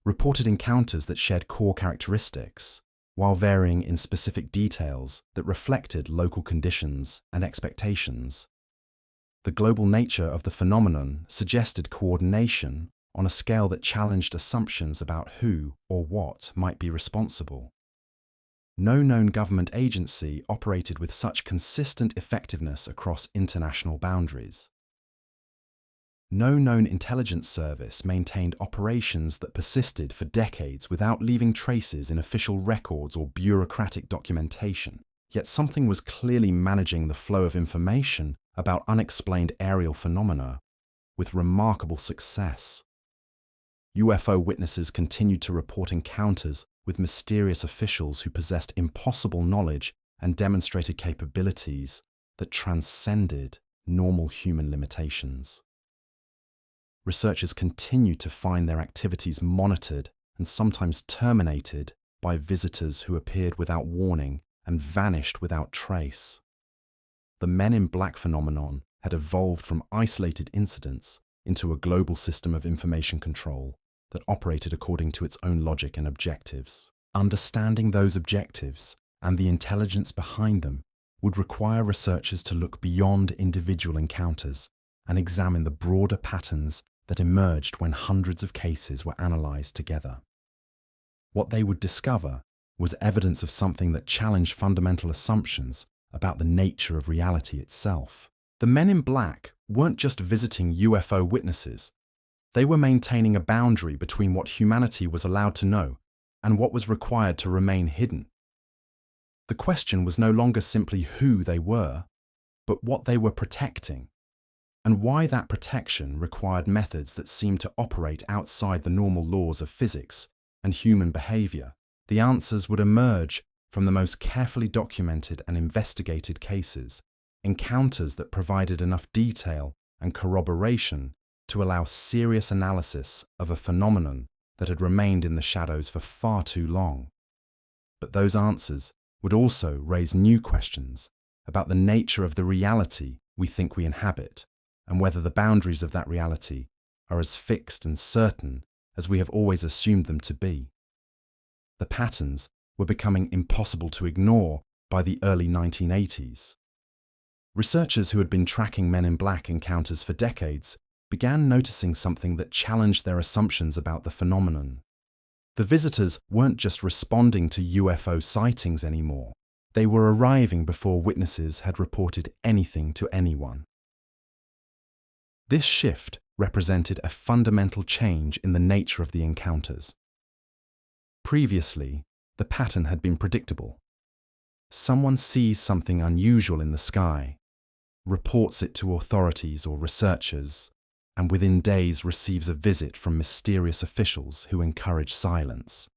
reported encounters that shared core characteristics, while varying in specific details that reflected local conditions and expectations. The global nature of the phenomenon suggested coordination on a scale that challenged assumptions about who or what might be responsible. No known government agency operated with such consistent effectiveness across international boundaries. No known intelligence service maintained operations that persisted for decades without leaving traces in official records or bureaucratic documentation. Yet something was clearly managing the flow of information about unexplained aerial phenomena with remarkable success. UFO witnesses continued to report encounters with mysterious officials who possessed impossible knowledge and demonstrated capabilities that transcended normal human limitations. Researchers continued to find their activities monitored and sometimes terminated by visitors who appeared without warning and vanished without trace. The Men in Black phenomenon had evolved from isolated incidents into a global system of information control that operated according to its own logic and objectives. Understanding those objectives and the intelligence behind them would require researchers to look beyond individual encounters and examine the broader patterns that emerged when hundreds of cases were analysed together. What they would discover was evidence of something that challenged fundamental assumptions about the nature of reality itself. The Men in Black weren't just visiting UFO witnesses. They were maintaining a boundary between what humanity was allowed to know and what was required to remain hidden. The question was no longer simply who they were, but what they were protecting, and why that protection required methods that seemed to operate outside the normal laws of physics and human behavior. The answers would emerge from the most carefully documented and investigated cases, encounters that provided enough detail and corroboration to allow serious analysis of a phenomenon that had remained in the shadows for far too long. But those answers would also raise new questions about the nature of the reality we think we inhabit, and whether the boundaries of that reality are as fixed and certain as we have always assumed them to be. The patterns were becoming impossible to ignore by the early 1980s. Researchers who had been tracking Men in Black encounters for decades began noticing something that challenged their assumptions about the phenomenon. The visitors weren't just responding to UFO sightings anymore. They were arriving before witnesses had reported anything to anyone. This shift represented a fundamental change in the nature of the encounters. Previously, the pattern had been predictable. Someone sees something unusual in the sky, reports it to authorities or researchers, and within days receives a visit from mysterious officials who encourage silence.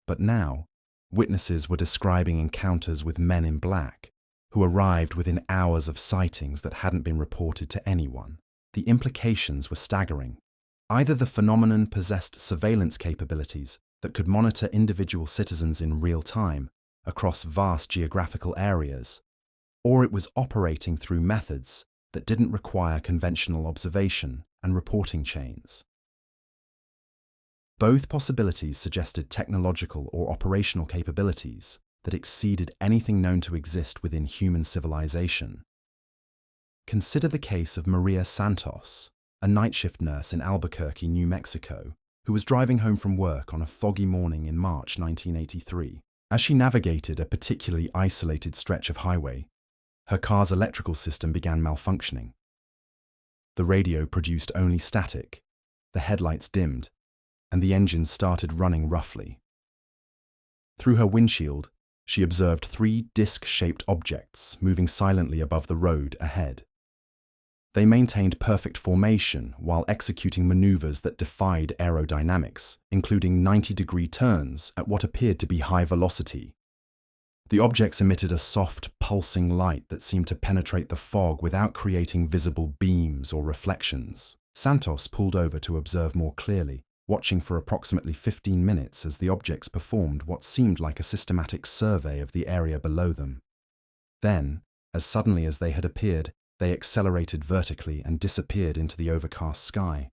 But now, witnesses were describing encounters with Men in Black, who arrived within hours of sightings that hadn't been reported to anyone. The implications were staggering. Either the phenomenon possessed surveillance capabilities that could monitor individual citizens in real time across vast geographical areas, or it was operating through methods that didn't require conventional observation and reporting chains. Both possibilities suggested technological or operational capabilities that exceeded anything known to exist within human civilization. Consider the case of Maria Santos, a night shift nurse in Albuquerque, New Mexico, who was driving home from work on a foggy morning in March 1983. As she navigated a particularly isolated stretch of highway, her car's electrical system began malfunctioning. The radio produced only static, the headlights dimmed, and the engine started running roughly. Through her windshield, she observed 3 disc-shaped objects moving silently above the road ahead. They maintained perfect formation while executing maneuvers that defied aerodynamics, including 90-degree turns at what appeared to be high velocity. The objects emitted a soft, pulsing light that seemed to penetrate the fog without creating visible beams or reflections. Santos pulled over to observe more clearly, watching for approximately 15 minutes as the objects performed what seemed like a systematic survey of the area below them. Then, as suddenly as they had appeared, they accelerated vertically and disappeared into the overcast sky.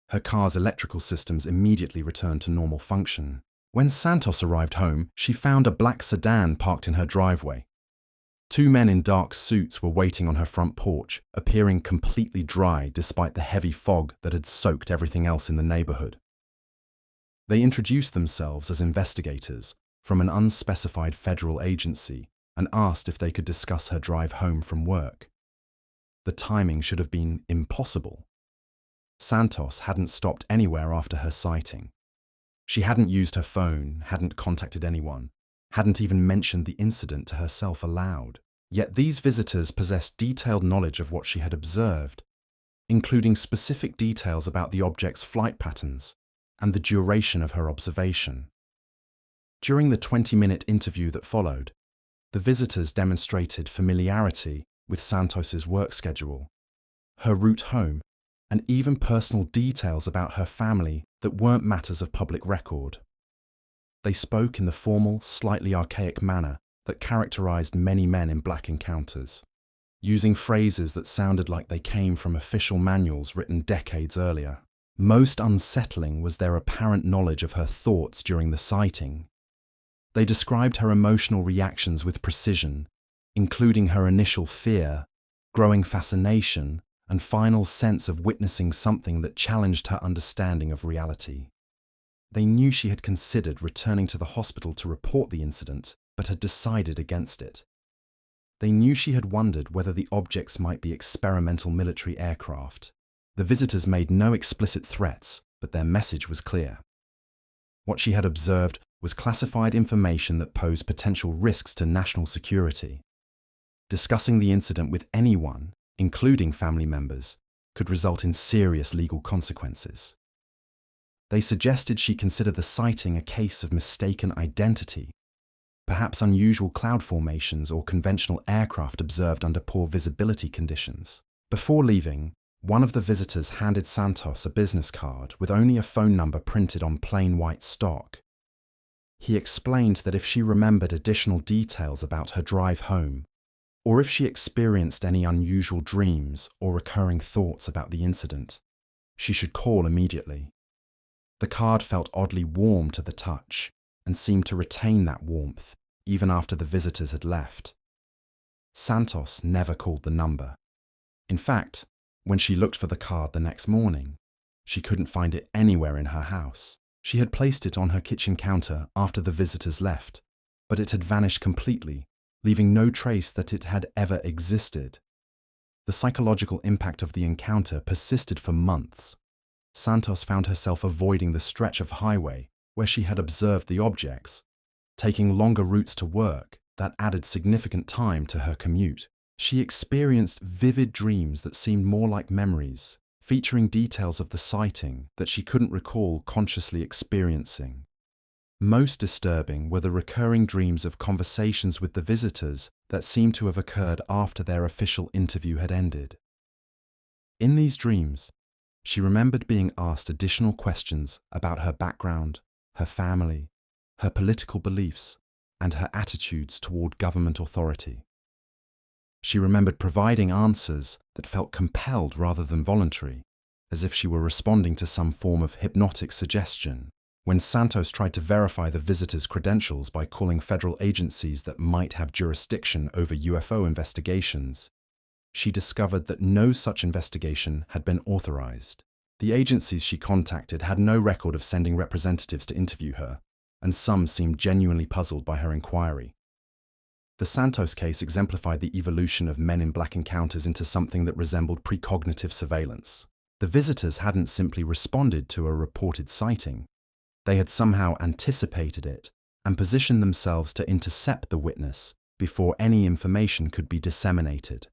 Her car's electrical systems immediately returned to normal function. When Santos arrived home, she found a black sedan parked in her driveway. 2 men in dark suits were waiting on her front porch, appearing completely dry despite the heavy fog that had soaked everything else in the neighborhood. They introduced themselves as investigators from an unspecified federal agency and asked if they could discuss her drive home from work. The timing should have been impossible. Santos hadn't stopped anywhere after her sighting. She hadn't used her phone, hadn't contacted anyone, hadn't even mentioned the incident to herself aloud. Yet these visitors possessed detailed knowledge of what she had observed, including specific details about the object's flight patterns, and the duration of her observation. During the 20-minute interview that followed, the visitors demonstrated familiarity with Santos's work schedule, her route home, and even personal details about her family that weren't matters of public record. They spoke in the formal, slightly archaic manner that characterized many men in black encounters, using phrases that sounded like they came from official manuals written decades earlier. Most unsettling was their apparent knowledge of her thoughts during the sighting. They described her emotional reactions with precision, including her initial fear, growing fascination, and final sense of witnessing something that challenged her understanding of reality. They knew she had considered returning to the hospital to report the incident, but had decided against it. They knew she had wondered whether the objects might be experimental military aircraft. The visitors made no explicit threats, but their message was clear. What she had observed was classified information that posed potential risks to national security. Discussing the incident with anyone, including family members, could result in serious legal consequences. They suggested she consider the sighting a case of mistaken identity, perhaps unusual cloud formations or conventional aircraft observed under poor visibility conditions. Before leaving, one of the visitors handed Santos a business card with only a phone number printed on plain white stock. He explained that if she remembered additional details about her drive home, or if she experienced any unusual dreams or recurring thoughts about the incident, she should call immediately. The card felt oddly warm to the touch and seemed to retain that warmth even after the visitors had left. Santos never called the number. In fact, when she looked for the card the next morning, she couldn't find it anywhere in her house. She had placed it on her kitchen counter after the visitors left, but it had vanished completely, leaving no trace that it had ever existed. The psychological impact of the encounter persisted for months. Santos found herself avoiding the stretch of highway where she had observed the objects, taking longer routes to work that added significant time to her commute. She experienced vivid dreams that seemed more like memories, featuring details of the sighting that she couldn't recall consciously experiencing. Most disturbing were the recurring dreams of conversations with the visitors that seemed to have occurred after their official interview had ended. In these dreams, she remembered being asked additional questions about her background, her family, her political beliefs, and her attitudes toward government authority. She remembered providing answers that felt compelled rather than voluntary, as if she were responding to some form of hypnotic suggestion. When Santos tried to verify the visitors' credentials by calling federal agencies that might have jurisdiction over UFO investigations, she discovered that no such investigation had been authorized. The agencies she contacted had no record of sending representatives to interview her, and some seemed genuinely puzzled by her inquiry. The Santos case exemplified the evolution of men in black encounters into something that resembled precognitive surveillance. The visitors hadn't simply responded to a reported sighting. They had somehow anticipated it and positioned themselves to intercept the witness before any information could be disseminated.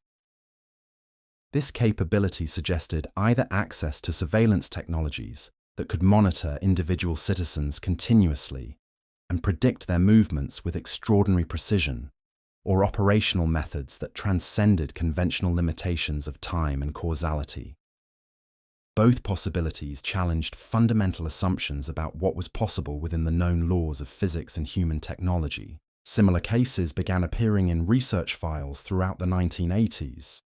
This capability suggested either access to surveillance technologies that could monitor individual citizens continuously and predict their movements with extraordinary precision, or operational methods that transcended conventional limitations of time and causality. Both possibilities challenged fundamental assumptions about what was possible within the known laws of physics and human technology. Similar cases began appearing in research files throughout the 1980s.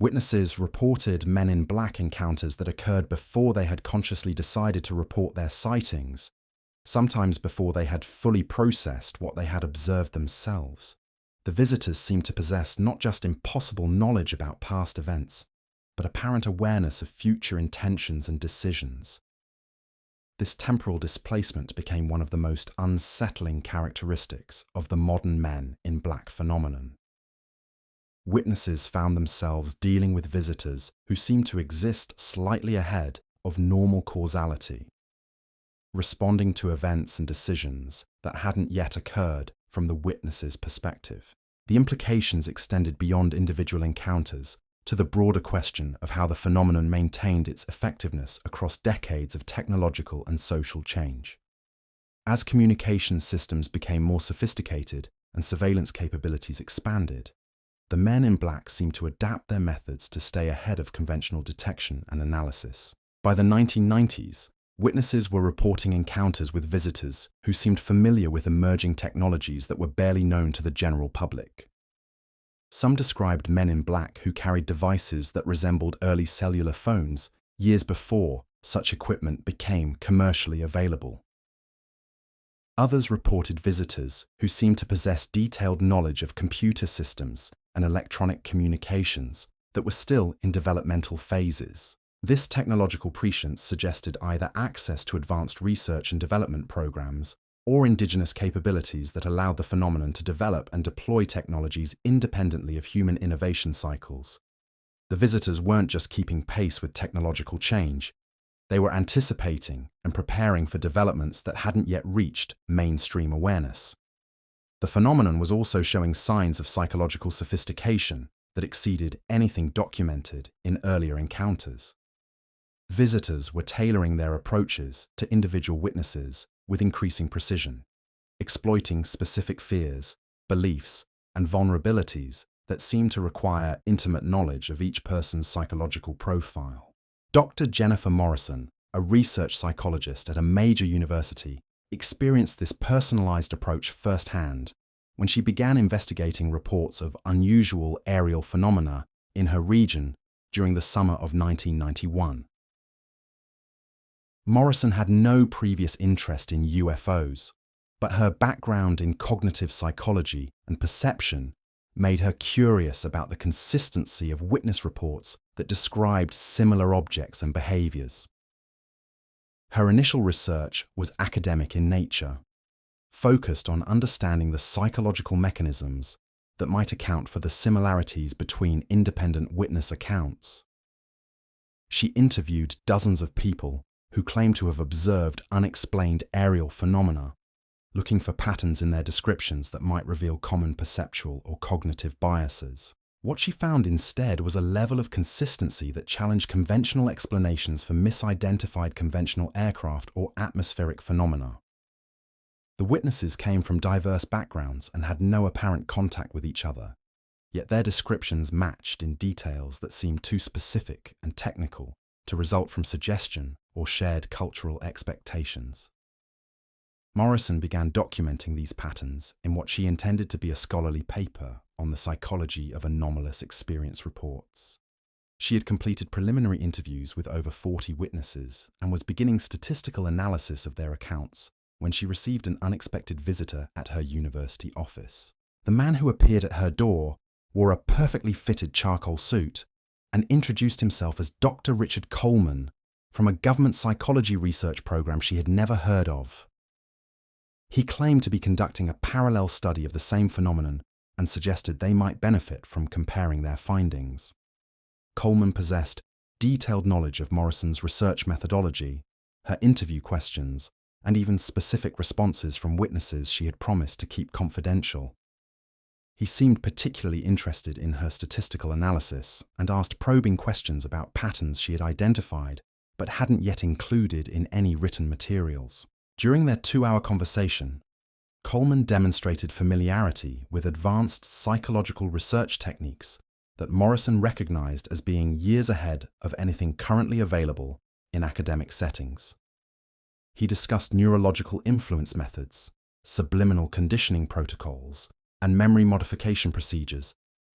Witnesses reported men in black encounters that occurred before they had consciously decided to report their sightings, sometimes before they had fully processed what they had observed themselves. The visitors seemed to possess not just impossible knowledge about past events, but apparent awareness of future intentions and decisions. This temporal displacement became one of the most unsettling characteristics of the modern men in black phenomenon. Witnesses found themselves dealing with visitors who seemed to exist slightly ahead of normal causality, responding to events and decisions that hadn't yet occurred from the witness's perspective. The implications extended beyond individual encounters, to the broader question of how the phenomenon maintained its effectiveness across decades of technological and social change. As communication systems became more sophisticated and surveillance capabilities expanded, the men in black seemed to adapt their methods to stay ahead of conventional detection and analysis. By the 1990s, witnesses were reporting encounters with visitors who seemed familiar with emerging technologies that were barely known to the general public. Some described men in black who carried devices that resembled early cellular phones years before such equipment became commercially available. Others reported visitors who seemed to possess detailed knowledge of computer systems and electronic communications that were still in developmental phases. This technological prescience suggested either access to advanced research and development programs or indigenous capabilities that allowed the phenomenon to develop and deploy technologies independently of human innovation cycles. The visitors weren't just keeping pace with technological change, they were anticipating and preparing for developments that hadn't yet reached mainstream awareness. The phenomenon was also showing signs of psychological sophistication that exceeded anything documented in earlier encounters. Visitors were tailoring their approaches to individual witnesses with increasing precision, exploiting specific fears, beliefs, and vulnerabilities that seemed to require intimate knowledge of each person's psychological profile. Dr. Jennifer Morrison, a research psychologist at a major university, experienced this personalized approach firsthand when she began investigating reports of unusual aerial phenomena in her region during the summer of 1991. Morrison had no previous interest in UFOs, but her background in cognitive psychology and perception made her curious about the consistency of witness reports that described similar objects and behaviors. Her initial research was academic in nature, focused on understanding the psychological mechanisms that might account for the similarities between independent witness accounts. She interviewed dozens of people who claimed to have observed unexplained aerial phenomena, looking for patterns in their descriptions that might reveal common perceptual or cognitive biases. What she found instead was a level of consistency that challenged conventional explanations for misidentified conventional aircraft or atmospheric phenomena. The witnesses came from diverse backgrounds and had no apparent contact with each other, yet their descriptions matched in details that seemed too specific and technical to result from suggestion or shared cultural expectations. Morrison began documenting these patterns in what she intended to be a scholarly paper on the psychology of anomalous experience reports. She had completed preliminary interviews with over 40 witnesses and was beginning statistical analysis of their accounts when she received an unexpected visitor at her university office. The man who appeared at her door wore a perfectly fitted charcoal suit and introduced himself as Dr. Richard Coleman from a government psychology research program she had never heard of. He claimed to be conducting a parallel study of the same phenomenon and suggested they might benefit from comparing their findings. Coleman possessed detailed knowledge of Morrison's research methodology, her interview questions, and even specific responses from witnesses she had promised to keep confidential. He seemed particularly interested in her statistical analysis and asked probing questions about patterns she had identified but hadn't yet included in any written materials. During their 2-hour conversation, Coleman demonstrated familiarity with advanced psychological research techniques that Morrison recognized as being years ahead of anything currently available in academic settings. He discussed neurological influence methods, subliminal conditioning protocols, and memory modification procedures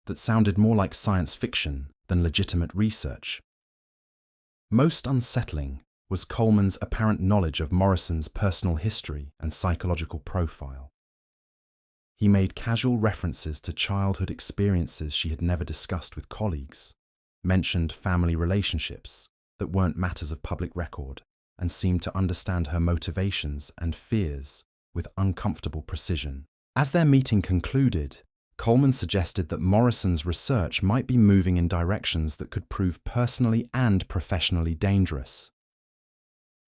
that sounded more like science fiction than legitimate research. Most unsettling was Coleman's apparent knowledge of Morrison's personal history and psychological profile. He made casual references to childhood experiences she had never discussed with colleagues, mentioned family relationships that weren't matters of public record, and seemed to understand her motivations and fears with uncomfortable precision. As their meeting concluded, Coleman suggested that Morrison's research might be moving in directions that could prove personally and professionally dangerous.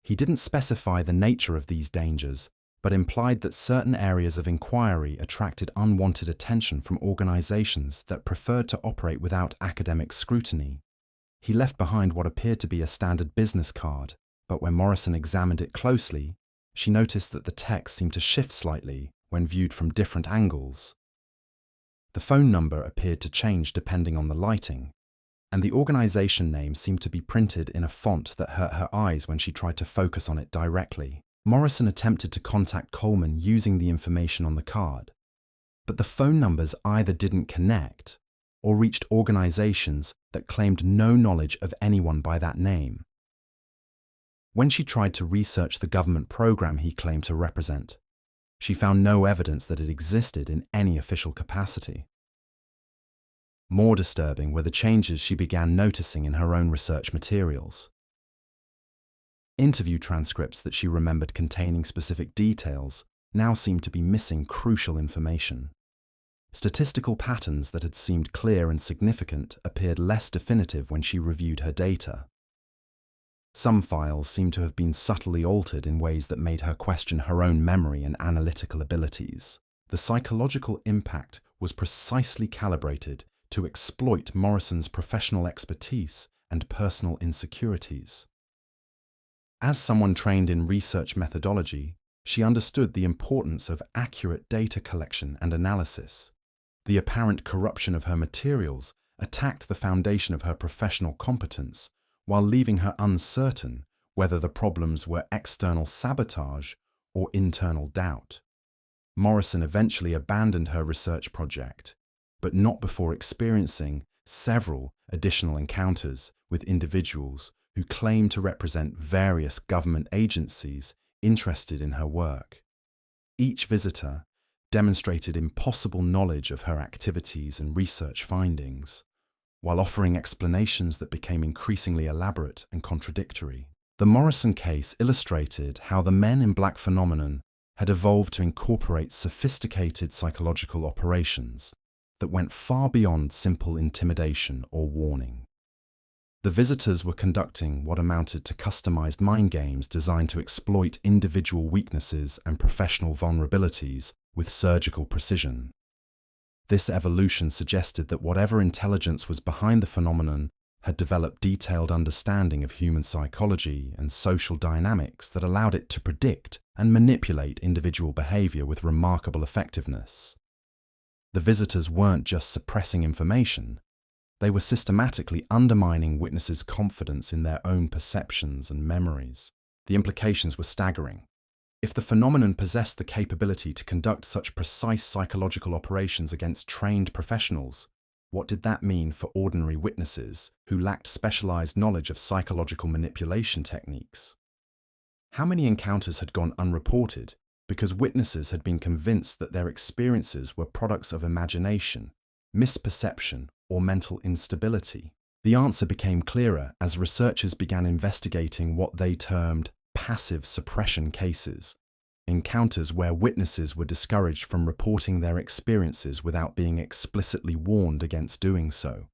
He didn't specify the nature of these dangers, but implied that certain areas of inquiry attracted unwanted attention from organizations that preferred to operate without academic scrutiny. He left behind what appeared to be a standard business card, but when Morrison examined it closely, she noticed that the text seemed to shift slightly when viewed from different angles. The phone number appeared to change depending on the lighting, and the organization name seemed to be printed in a font that hurt her eyes when she tried to focus on it directly. Morrison attempted to contact Coleman using the information on the card, but the phone numbers either didn't connect or reached organizations that claimed no knowledge of anyone by that name. When she tried to research the government program he claimed to represent, she found no evidence that it existed in any official capacity. More disturbing were the changes she began noticing in her own research materials. Interview transcripts that she remembered containing specific details now seemed to be missing crucial information. Statistical patterns that had seemed clear and significant appeared less definitive when she reviewed her data. Some files seemed to have been subtly altered in ways that made her question her own memory and analytical abilities. The psychological impact was precisely calibrated to exploit Morrison's professional expertise and personal insecurities. As someone trained in research methodology, she understood the importance of accurate data collection and analysis. The apparent corruption of her materials attacked the foundation of her professional competence while leaving her uncertain whether the problems were external sabotage or internal doubt. Morrison eventually abandoned her research project, but not before experiencing several additional encounters with individuals who claimed to represent various government agencies interested in her work. Each visitor demonstrated impossible knowledge of her activities and research findings, while offering explanations that became increasingly elaborate and contradictory. The Morrison case illustrated how the Men in Black phenomenon had evolved to incorporate sophisticated psychological operations that went far beyond simple intimidation or warning. The visitors were conducting what amounted to customized mind games designed to exploit individual weaknesses and professional vulnerabilities with surgical precision. This evolution suggested that whatever intelligence was behind the phenomenon had developed detailed understanding of human psychology and social dynamics that allowed it to predict and manipulate individual behavior with remarkable effectiveness. The visitors weren't just suppressing information, they were systematically undermining witnesses' confidence in their own perceptions and memories. The implications were staggering. If the phenomenon possessed the capability to conduct such precise psychological operations against trained professionals, what did that mean for ordinary witnesses who lacked specialized knowledge of psychological manipulation techniques? How many encounters had gone unreported because witnesses had been convinced that their experiences were products of imagination, misperception, or mental instability? The answer became clearer as researchers began investigating what they termed passive suppression cases, encounters where witnesses were discouraged from reporting their experiences without being explicitly warned against doing so.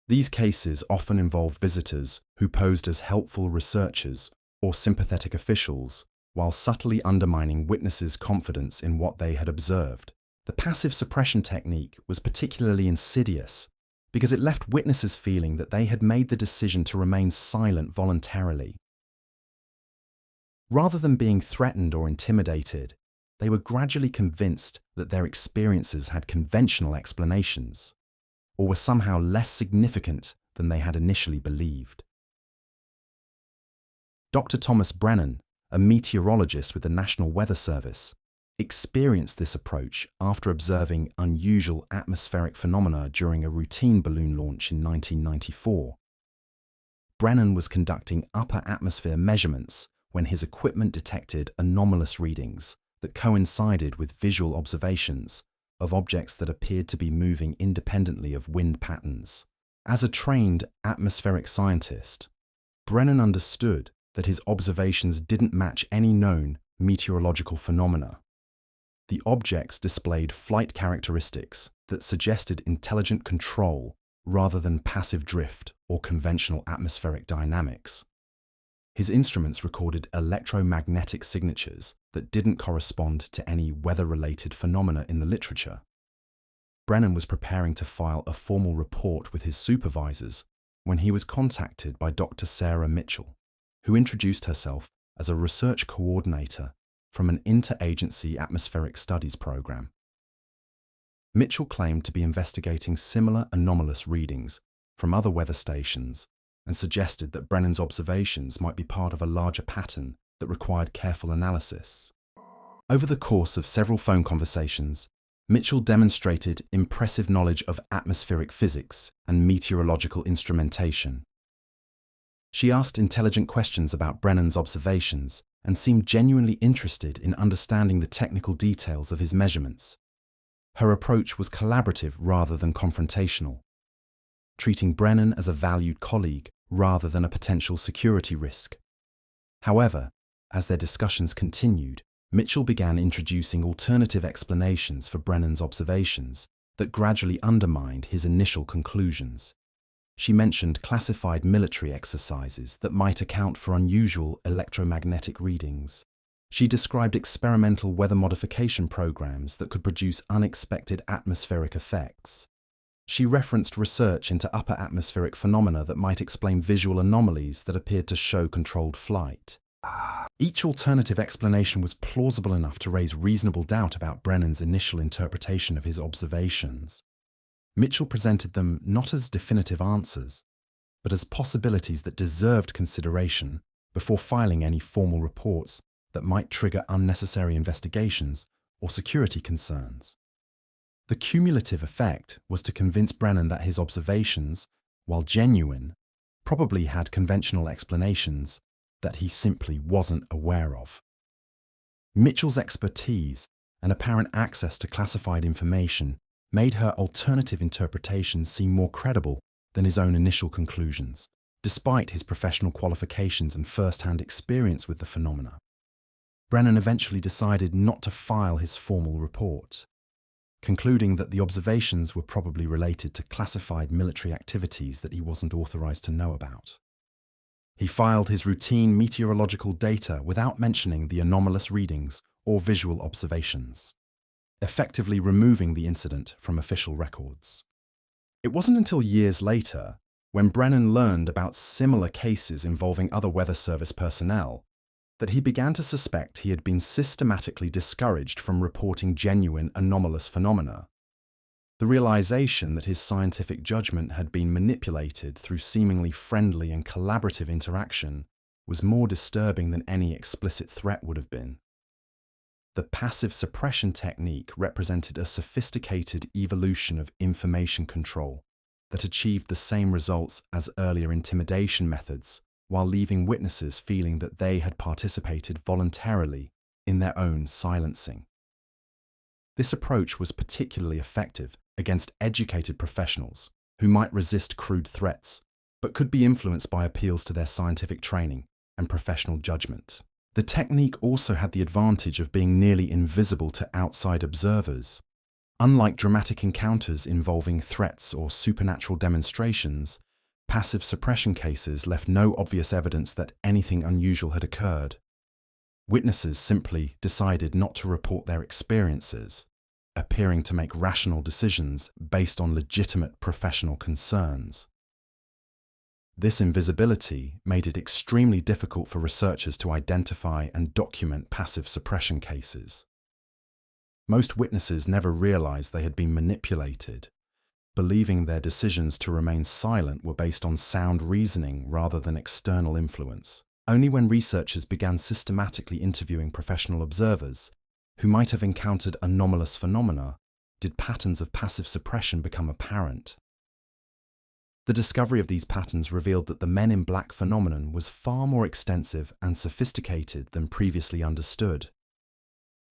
These cases often involved visitors who posed as helpful researchers or sympathetic officials, while subtly undermining witnesses' confidence in what they had observed. The passive suppression technique was particularly insidious because it left witnesses feeling that they had made the decision to remain silent voluntarily. Rather than being threatened or intimidated, they were gradually convinced that their experiences had conventional explanations, or were somehow less significant than they had initially believed. Dr. Thomas Brennan, a meteorologist with the National Weather Service, experienced this approach after observing unusual atmospheric phenomena during a routine balloon launch in 1994. Brennan was conducting upper atmosphere measurements when his equipment detected anomalous readings that coincided with visual observations of objects that appeared to be moving independently of wind patterns. As a trained atmospheric scientist, Brennan understood that his observations didn't match any known meteorological phenomena. The objects displayed flight characteristics that suggested intelligent control rather than passive drift or conventional atmospheric dynamics. His instruments recorded electromagnetic signatures that that didn't correspond to any weather-related phenomena in the literature. Brennan was preparing to file a formal report with his supervisors when he was contacted by Dr. Sarah Mitchell, who introduced herself as a research coordinator from an interagency atmospheric studies program. Mitchell claimed to be investigating similar anomalous readings from other weather stations and suggested that Brennan's observations might be part of a larger pattern that required careful analysis. Over the course of several phone conversations, Mitchell demonstrated impressive knowledge of atmospheric physics and meteorological instrumentation. She asked intelligent questions about Brennan's observations and seemed genuinely interested in understanding the technical details of his measurements. Her approach was collaborative rather than confrontational, treating Brennan as a valued colleague rather than a potential security risk. However, as their discussions continued, Mitchell began introducing alternative explanations for Brennan's observations that gradually undermined his initial conclusions. She mentioned classified military exercises that might account for unusual electromagnetic readings. She described experimental weather modification programs that could produce unexpected atmospheric effects. She referenced research into upper atmospheric phenomena that might explain visual anomalies that appeared to show controlled flight. Each alternative explanation was plausible enough to raise reasonable doubt about Brennan's initial interpretation of his observations. Mitchell presented them not as definitive answers, but as possibilities that deserved consideration before filing any formal reports that might trigger unnecessary investigations or security concerns. The cumulative effect was to convince Brennan that his observations, while genuine, probably had conventional explanations that he simply wasn't aware of. Mitchell's expertise and apparent access to classified information made her alternative interpretations seem more credible than his own initial conclusions, despite his professional qualifications and first-hand experience with the phenomena. Brennan eventually decided not to file his formal report, concluding that the observations were probably related to classified military activities that he wasn't authorized to know about. He filed his routine meteorological data without mentioning the anomalous readings or visual observations, effectively removing the incident from official records. It wasn't until years later, when Brennan learned about similar cases involving other Weather Service personnel, that he began to suspect he had been systematically discouraged from reporting genuine anomalous phenomena. The realization that his scientific judgment had been manipulated through seemingly friendly and collaborative interaction was more disturbing than any explicit threat would have been. The passive suppression technique represented a sophisticated evolution of information control that achieved the same results as earlier intimidation methods, while leaving witnesses feeling that they had participated voluntarily in their own silencing. This approach was particularly effective against educated professionals who might resist crude threats, but could be influenced by appeals to their scientific training and professional judgment. The technique also had the advantage of being nearly invisible to outside observers. Unlike dramatic encounters involving threats or supernatural demonstrations, passive suppression cases left no obvious evidence that anything unusual had occurred. Witnesses simply decided not to report their experiences, appearing to make rational decisions based on legitimate professional concerns. This invisibility made it extremely difficult for researchers to identify and document passive suppression cases. Most witnesses never realized they had been manipulated, believing their decisions to remain silent were based on sound reasoning rather than external influence. Only when researchers began systematically interviewing professional observers who might have encountered anomalous phenomena did patterns of passive suppression become apparent. The discovery of these patterns revealed that the Men in Black phenomenon was far more extensive and sophisticated than previously understood.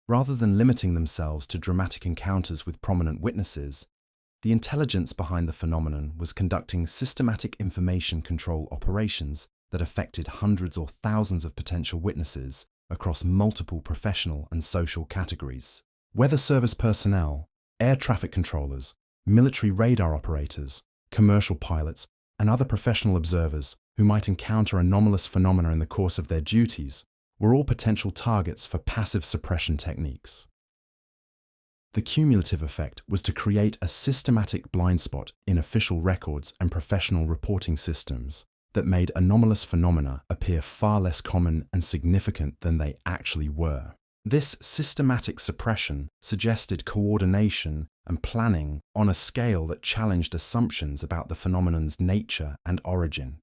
Rather than limiting themselves to dramatic encounters with prominent witnesses, the intelligence behind the phenomenon was conducting systematic information control operations that affected hundreds or thousands of potential witnesses across multiple professional and social categories. Weather service personnel, air traffic controllers, military radar operators, commercial pilots, and other professional observers who might encounter anomalous phenomena in the course of their duties were all potential targets for passive suppression techniques. The cumulative effect was to create a systematic blind spot in official records and professional reporting systems that made anomalous phenomena appear far less common and significant than they actually were. This systematic suppression suggested coordination and planning on a scale that challenged assumptions about the phenomenon's nature and origin.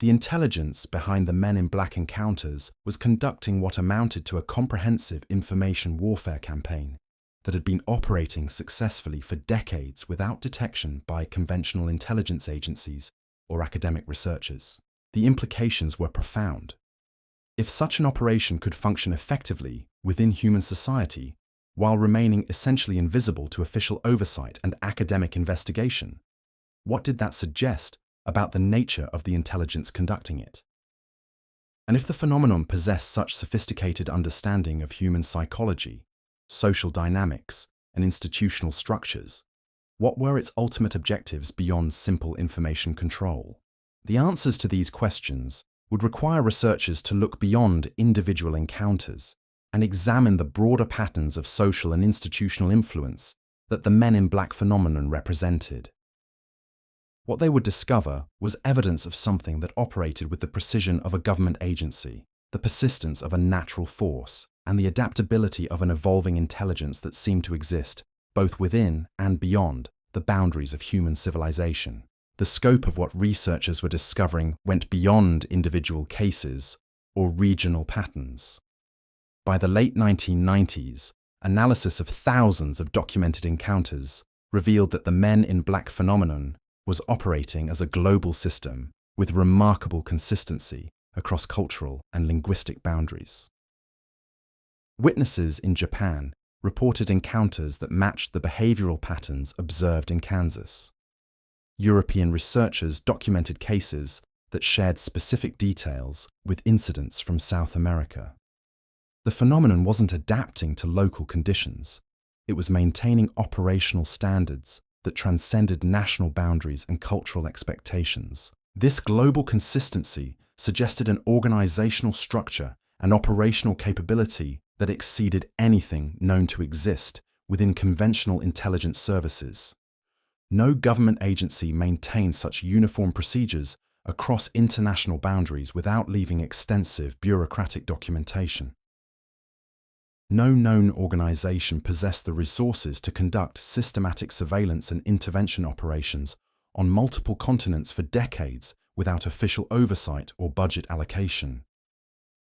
The intelligence behind the Men in Black encounters was conducting what amounted to a comprehensive information warfare campaign that had been operating successfully for decades without detection by conventional intelligence agencies or academic researchers. The implications were profound. If such an operation could function effectively within human society while remaining essentially invisible to official oversight and academic investigation, what did that suggest about the nature of the intelligence conducting it? And if the phenomenon possessed such sophisticated understanding of human psychology, social dynamics, and institutional structures, what were its ultimate objectives beyond simple information control? The answers to these questions would require researchers to look beyond individual encounters and examine the broader patterns of social and institutional influence that the Men in Black phenomenon represented. What they would discover was evidence of something that operated with the precision of a government agency, the persistence of a natural force, and the adaptability of an evolving intelligence that seemed to exist both within and beyond the boundaries of human civilization. The scope of what researchers were discovering went beyond individual cases or regional patterns. By the late 1990s, analysis of thousands of documented encounters revealed that the Men in Black phenomenon was operating as a global system with remarkable consistency across cultural and linguistic boundaries. Witnesses in Japan reported encounters that matched the behavioral patterns observed in Kansas. European researchers documented cases that shared specific details with incidents from South America. The phenomenon wasn't adapting to local conditions. It was maintaining operational standards that transcended national boundaries and cultural expectations. This global consistency suggested an organizational structure and operational capability that exceeded anything known to exist within conventional intelligence services. No government agency maintains such uniform procedures across international boundaries without leaving extensive bureaucratic documentation. No known organization possessed the resources to conduct systematic surveillance and intervention operations on multiple continents for decades without official oversight or budget allocation.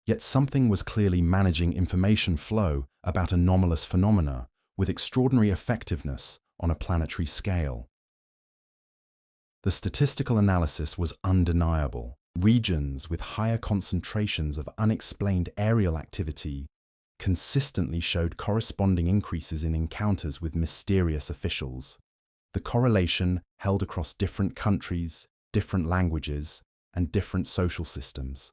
Yet something was clearly managing information flow about anomalous phenomena with extraordinary effectiveness on a planetary scale. The statistical analysis was undeniable. Regions with higher concentrations of unexplained aerial activity consistently showed corresponding increases in encounters with mysterious officials. The correlation held across different countries, different languages, and different social systems.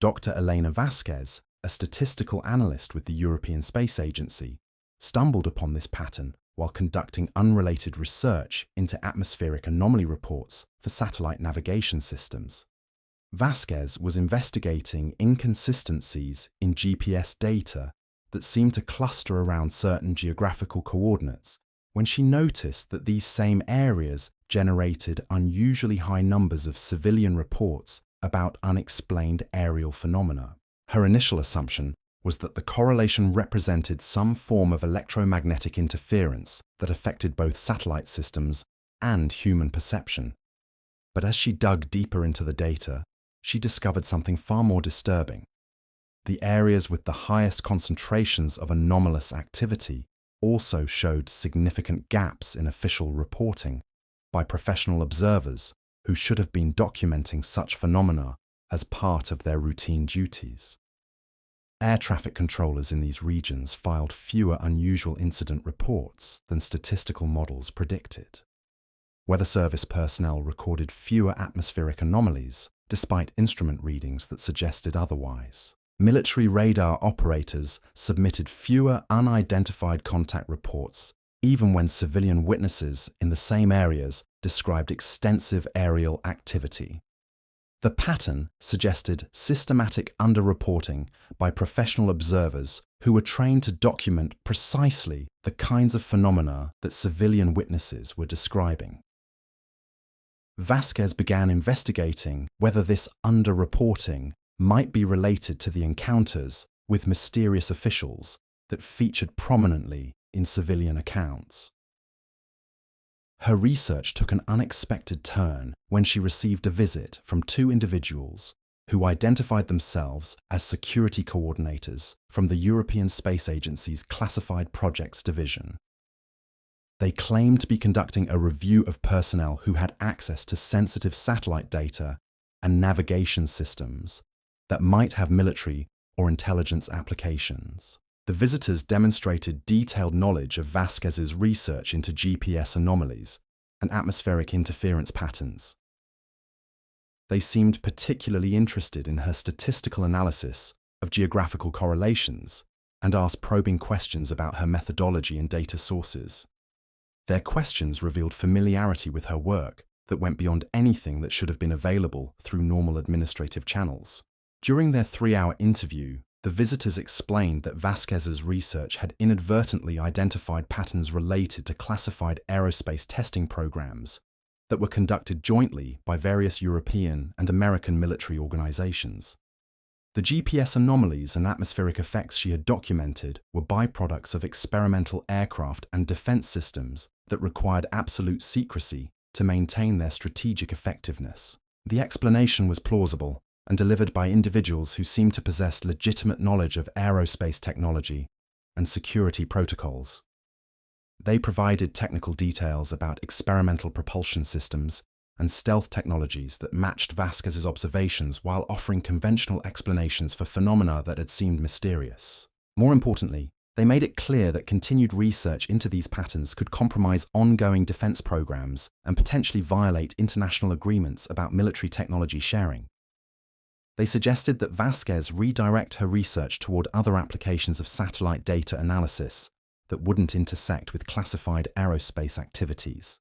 Dr. Elena Vasquez, a statistical analyst with the European Space Agency, stumbled upon this pattern while conducting unrelated research into atmospheric anomaly reports for satellite navigation systems. Vasquez was investigating inconsistencies in GPS data that seemed to cluster around certain geographical coordinates when she noticed that these same areas generated unusually high numbers of civilian reports about unexplained aerial phenomena. Her initial assumption was that the correlation represented some form of electromagnetic interference that affected both satellite systems and human perception. But as she dug deeper into the data, she discovered something far more disturbing. The areas with the highest concentrations of anomalous activity also showed significant gaps in official reporting by professional observers who should have been documenting such phenomena as part of their routine duties. Air traffic controllers in these regions filed fewer unusual incident reports than statistical models predicted. Weather Service personnel recorded fewer atmospheric anomalies, despite instrument readings that suggested otherwise. Military radar operators submitted fewer unidentified contact reports, even when civilian witnesses in the same areas described extensive aerial activity. The pattern suggested systematic underreporting by professional observers who were trained to document precisely the kinds of phenomena that civilian witnesses were describing. Vasquez began investigating whether this underreporting might be related to the encounters with mysterious officials that featured prominently in civilian accounts. Her research took an unexpected turn when she received a visit from two individuals who identified themselves as security coordinators from the European Space Agency's Classified Projects Division. They claimed to be conducting a review of personnel who had access to sensitive satellite data and navigation systems that might have military or intelligence applications. The visitors demonstrated detailed knowledge of Vasquez's research into GPS anomalies and atmospheric interference patterns. They seemed particularly interested in her statistical analysis of geographical correlations and asked probing questions about her methodology and data sources. Their questions revealed familiarity with her work that went beyond anything that should have been available through normal administrative channels. During their 3-hour interview, the visitors explained that Vasquez's research had inadvertently identified patterns related to classified aerospace testing programs that were conducted jointly by various European and American military organizations. The GPS anomalies and atmospheric effects she had documented were byproducts of experimental aircraft and defense systems that required absolute secrecy to maintain their strategic effectiveness. The explanation was plausible and delivered by individuals who seemed to possess legitimate knowledge of aerospace technology and security protocols. They provided technical details about experimental propulsion systems and stealth technologies that matched Vasquez's observations while offering conventional explanations for phenomena that had seemed mysterious. More importantly, they made it clear that continued research into these patterns could compromise ongoing defense programs and potentially violate international agreements about military technology sharing. They suggested that Vasquez redirect her research toward other applications of satellite data analysis that wouldn't intersect with classified aerospace activities.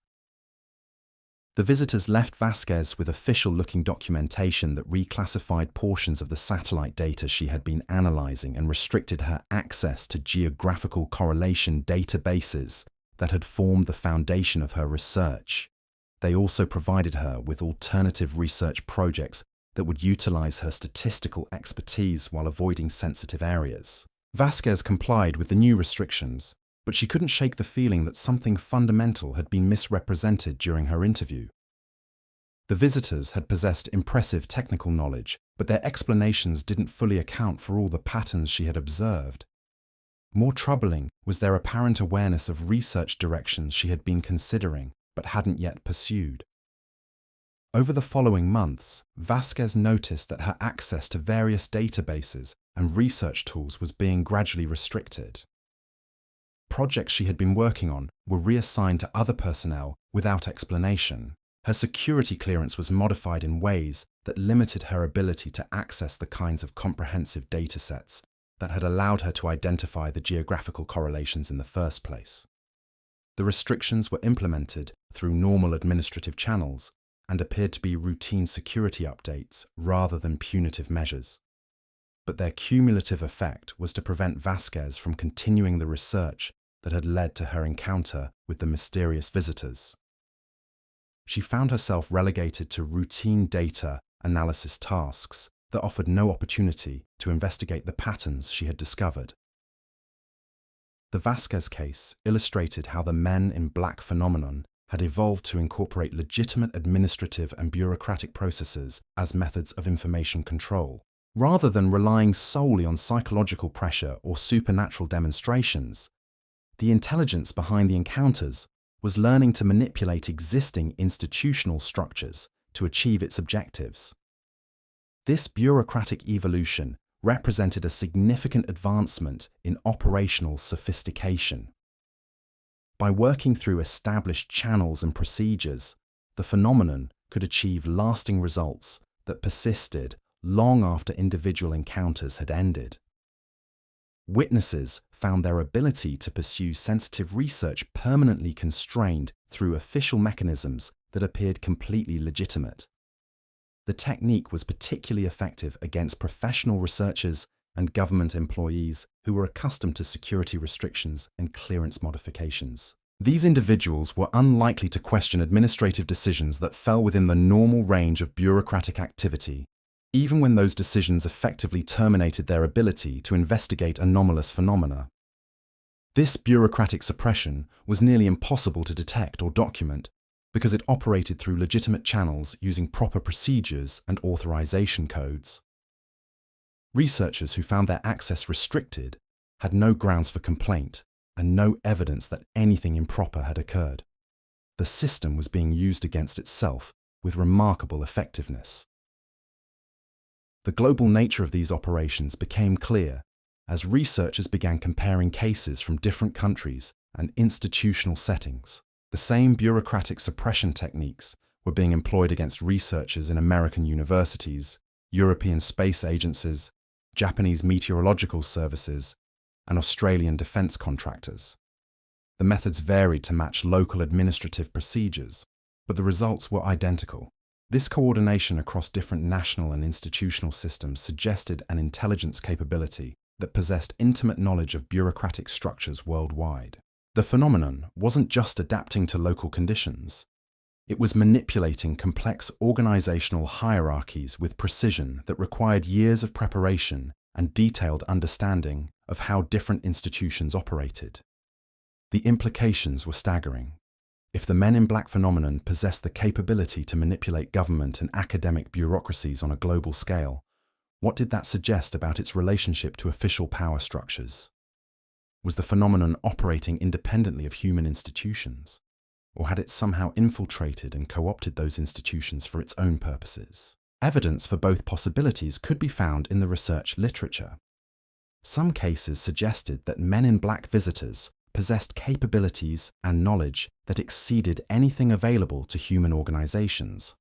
The visitors left Vasquez with official-looking documentation that reclassified portions of the satellite data she had been analyzing and restricted her access to geographical correlation databases that had formed the foundation of her research. They also provided her with alternative research projects that would utilize her statistical expertise while avoiding sensitive areas. Vasquez complied with the new restrictions, but she couldn't shake the feeling that something fundamental had been misrepresented during her interview. The visitors had possessed impressive technical knowledge, but their explanations didn't fully account for all the patterns she had observed. More troubling was their apparent awareness of research directions she had been considering but hadn't yet pursued. Over the following months, Vasquez noticed that her access to various databases and research tools was being gradually restricted. Projects she had been working on were reassigned to other personnel without explanation. Her security clearance was modified in ways that limited her ability to access the kinds of comprehensive datasets that had allowed her to identify the geographical correlations in the first place. The restrictions were implemented through normal administrative channels and appeared to be routine security updates rather than punitive measures. But their cumulative effect was to prevent Vasquez from continuing the research that had led to her encounter with the mysterious visitors. She found herself relegated to routine data analysis tasks that offered no opportunity to investigate the patterns she had discovered. The Vasquez case illustrated how the Men in Black phenomenon had evolved to incorporate legitimate administrative and bureaucratic processes as methods of information control. Rather than relying solely on psychological pressure or supernatural demonstrations, the intelligence behind the encounters was learning to manipulate existing institutional structures to achieve its objectives. This bureaucratic evolution represented a significant advancement in operational sophistication. By working through established channels and procedures, the phenomenon could achieve lasting results that persisted long after individual encounters had ended. Witnesses found their ability to pursue sensitive research permanently constrained through official mechanisms that appeared completely legitimate. The technique was particularly effective against professional researchers and government employees who were accustomed to security restrictions and clearance modifications. These individuals were unlikely to question administrative decisions that fell within the normal range of bureaucratic activity, even when those decisions effectively terminated their ability to investigate anomalous phenomena. This bureaucratic suppression was nearly impossible to detect or document because it operated through legitimate channels using proper procedures and authorization codes. Researchers who found their access restricted had no grounds for complaint and no evidence that anything improper had occurred. The system was being used against itself with remarkable effectiveness. The global nature of these operations became clear as researchers began comparing cases from different countries and institutional settings. The same bureaucratic suppression techniques were being employed against researchers in American universities, European space agencies, Japanese meteorological services, and Australian defence contractors. The methods varied to match local administrative procedures, but the results were identical. This coordination across different national and institutional systems suggested an intelligence capability that possessed intimate knowledge of bureaucratic structures worldwide. The phenomenon wasn't just adapting to local conditions. It was manipulating complex organizational hierarchies with precision that required years of preparation and detailed understanding of how different institutions operated. The implications were staggering. If the Men in Black phenomenon possessed the capability to manipulate government and academic bureaucracies on a global scale, what did that suggest about its relationship to official power structures? Was the phenomenon operating independently of human institutions? Or had it somehow infiltrated and co-opted those institutions for its own purposes? Evidence for both possibilities could be found in the research literature. Some cases suggested that Men in Black visitors possessed capabilities and knowledge that exceeded anything available to human organizations.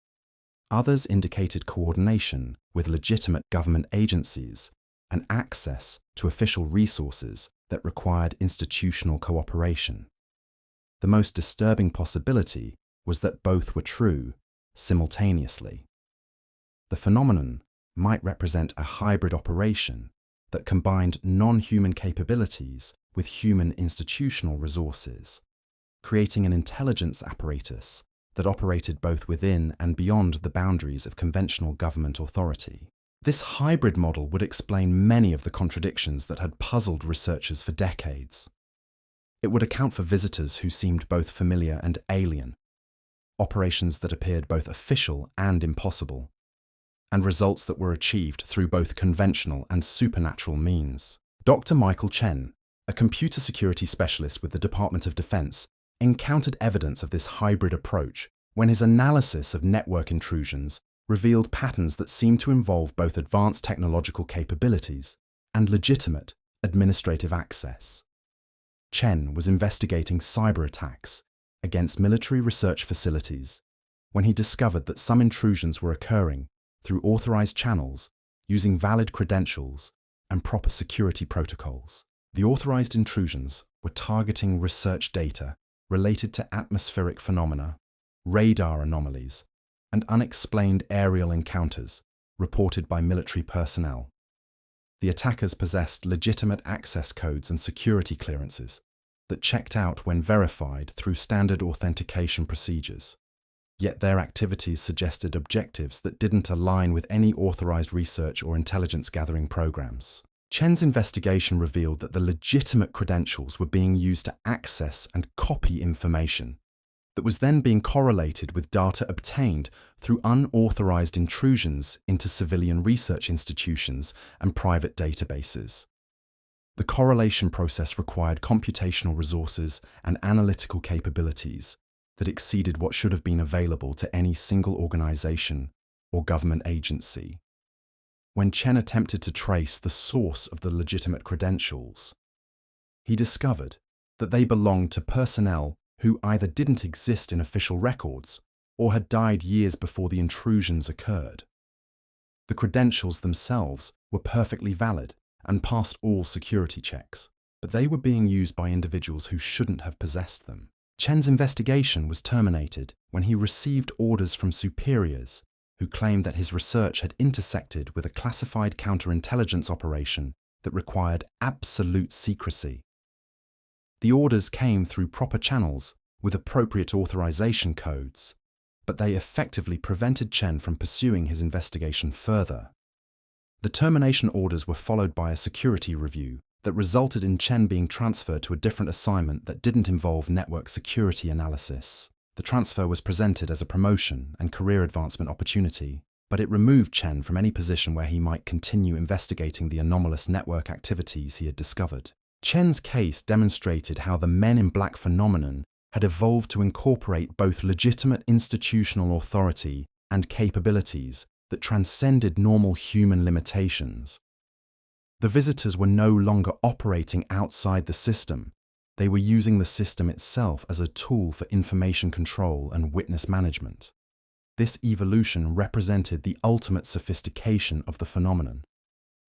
Others indicated coordination with legitimate government agencies and access to official resources that required institutional cooperation. The most disturbing possibility was that both were true simultaneously. The phenomenon might represent a hybrid operation that combined non-human capabilities with human institutional resources, creating an intelligence apparatus that operated both within and beyond the boundaries of conventional government authority. This hybrid model would explain many of the contradictions that had puzzled researchers for decades. It would account for visitors who seemed both familiar and alien, operations that appeared both official and impossible, and results that were achieved through both conventional and supernatural means. Dr. Michael Chen, a computer security specialist with the Department of Defense, encountered evidence of this hybrid approach when his analysis of network intrusions revealed patterns that seemed to involve both advanced technological capabilities and legitimate administrative access. Chen was investigating cyber attacks against military research facilities when he discovered that some intrusions were occurring through authorized channels using valid credentials and proper security protocols. The authorized intrusions were targeting research data related to atmospheric phenomena, radar anomalies, and unexplained aerial encounters reported by military personnel. The attackers possessed legitimate access codes and security clearances that checked out when verified through standard authentication procedures. Yet their activities suggested objectives that didn't align with any authorized research or intelligence gathering programs. Chen's investigation revealed that the legitimate credentials were being used to access and copy information that was then being correlated with data obtained through unauthorized intrusions into civilian research institutions and private databases. The correlation process required computational resources and analytical capabilities that exceeded what should have been available to any single organization or government agency. When Chen attempted to trace the source of the legitimate credentials, he discovered that they belonged to personnel who either didn't exist in official records or had died years before the intrusions occurred. The credentials themselves were perfectly valid and passed all security checks, but they were being used by individuals who shouldn't have possessed them. Chen's investigation was terminated when he received orders from superiors who claimed that his research had intersected with a classified counterintelligence operation that required absolute secrecy. The orders came through proper channels with appropriate authorization codes, but they effectively prevented Chen from pursuing his investigation further. The termination orders were followed by a security review that resulted in Chen being transferred to a different assignment that didn't involve network security analysis. The transfer was presented as a promotion and career advancement opportunity, but it removed Chen from any position where he might continue investigating the anomalous network activities he had discovered. Chen's case demonstrated how the Men in Black phenomenon had evolved to incorporate both legitimate institutional authority and capabilities that transcended normal human limitations. The visitors were no longer operating outside the system. They were using the system itself as a tool for information control and witness management. This evolution represented the ultimate sophistication of the phenomenon.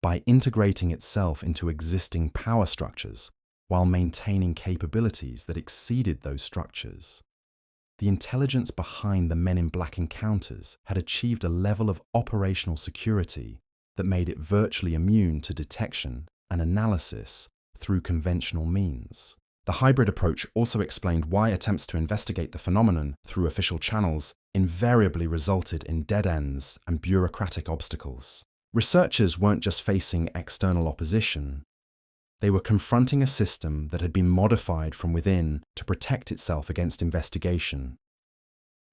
By integrating itself into existing power structures, while maintaining capabilities that exceeded those structures, the intelligence behind the Men in Black encounters had achieved a level of operational security that made it virtually immune to detection and analysis through conventional means. The hybrid approach also explained why attempts to investigate the phenomenon through official channels invariably resulted in dead ends and bureaucratic obstacles. Researchers weren't just facing external opposition, they were confronting a system that had been modified from within to protect itself against investigation.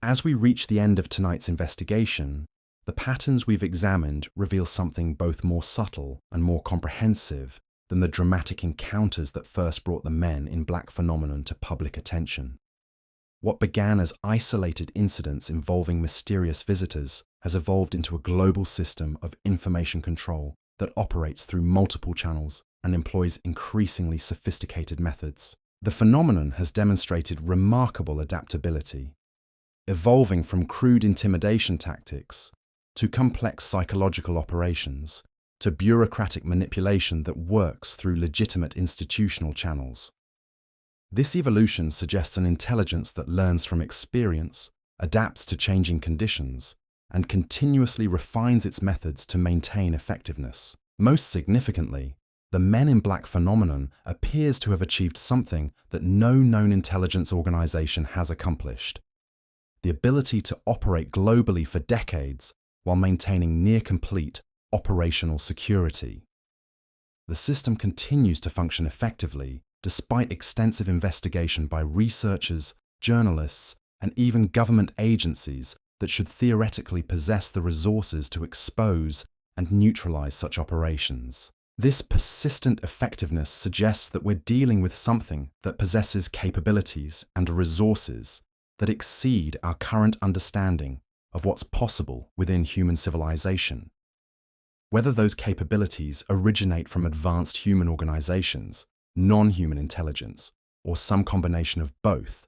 As we reach the end of tonight's investigation, the patterns we've examined reveal something both more subtle and more comprehensive than the dramatic encounters that first brought the Men in Black phenomenon to public attention. What began as isolated incidents involving mysterious visitors has evolved into a global system of information control that operates through multiple channels and employs increasingly sophisticated methods. The phenomenon has demonstrated remarkable adaptability, evolving from crude intimidation tactics to complex psychological operations to bureaucratic manipulation that works through legitimate institutional channels. This evolution suggests an intelligence that learns from experience, adapts to changing conditions, and continuously refines its methods to maintain effectiveness. Most significantly, the Men in Black phenomenon appears to have achieved something that no known intelligence organization has accomplished: the ability to operate globally for decades while maintaining near-complete operational security. The system continues to function effectively despite extensive investigation by researchers, journalists, and even government agencies that should theoretically possess the resources to expose and neutralize such operations. This persistent effectiveness suggests that we're dealing with something that possesses capabilities and resources that exceed our current understanding of what's possible within human civilization. Whether those capabilities originate from advanced human organizations, non-human intelligence, or some combination of both,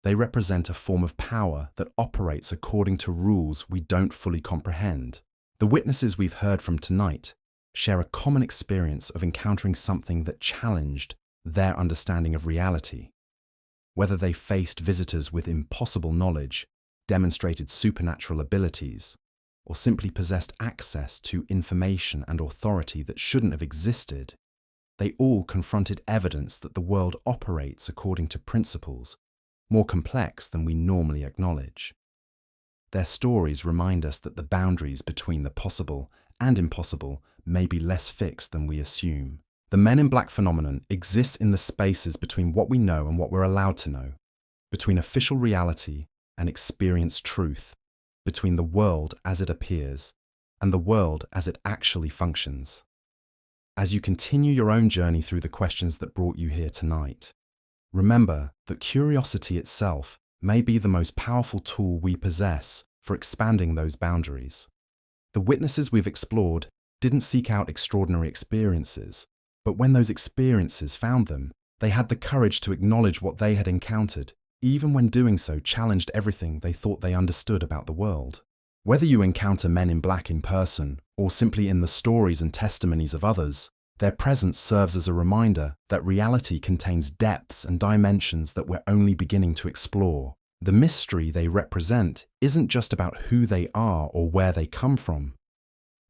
they represent a form of power that operates according to rules we don't fully comprehend. The witnesses we've heard from tonight share a common experience of encountering something that challenged their understanding of reality. Whether they faced visitors with impossible knowledge, demonstrated supernatural abilities, or simply possessed access to information and authority that shouldn't have existed, they all confronted evidence that the world operates according to principles more complex than we normally acknowledge. Their stories remind us that the boundaries between the possible and impossible may be less fixed than we assume. The Men in Black phenomenon exists in the spaces between what we know and what we're allowed to know, between official reality and experienced truth, between the world as it appears and the world as it actually functions. As you continue your own journey through the questions that brought you here tonight, remember that curiosity itself may be the most powerful tool we possess for expanding those boundaries. The witnesses we've explored didn't seek out extraordinary experiences, but when those experiences found them, they had the courage to acknowledge what they had encountered, even when doing so challenged everything they thought they understood about the world. Whether you encounter Men in Black in person or simply in the stories and testimonies of others, their presence serves as a reminder that reality contains depths and dimensions that we're only beginning to explore. The mystery they represent isn't just about who they are or where they come from,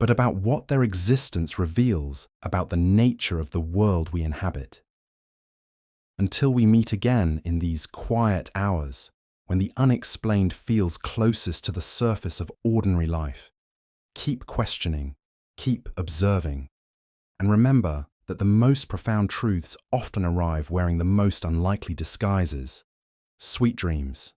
but about what their existence reveals about the nature of the world we inhabit. Until we meet again in these quiet hours, when the unexplained feels closest to the surface of ordinary life, keep questioning, keep observing, and remember that the most profound truths often arrive wearing the most unlikely disguises. Sweet dreams.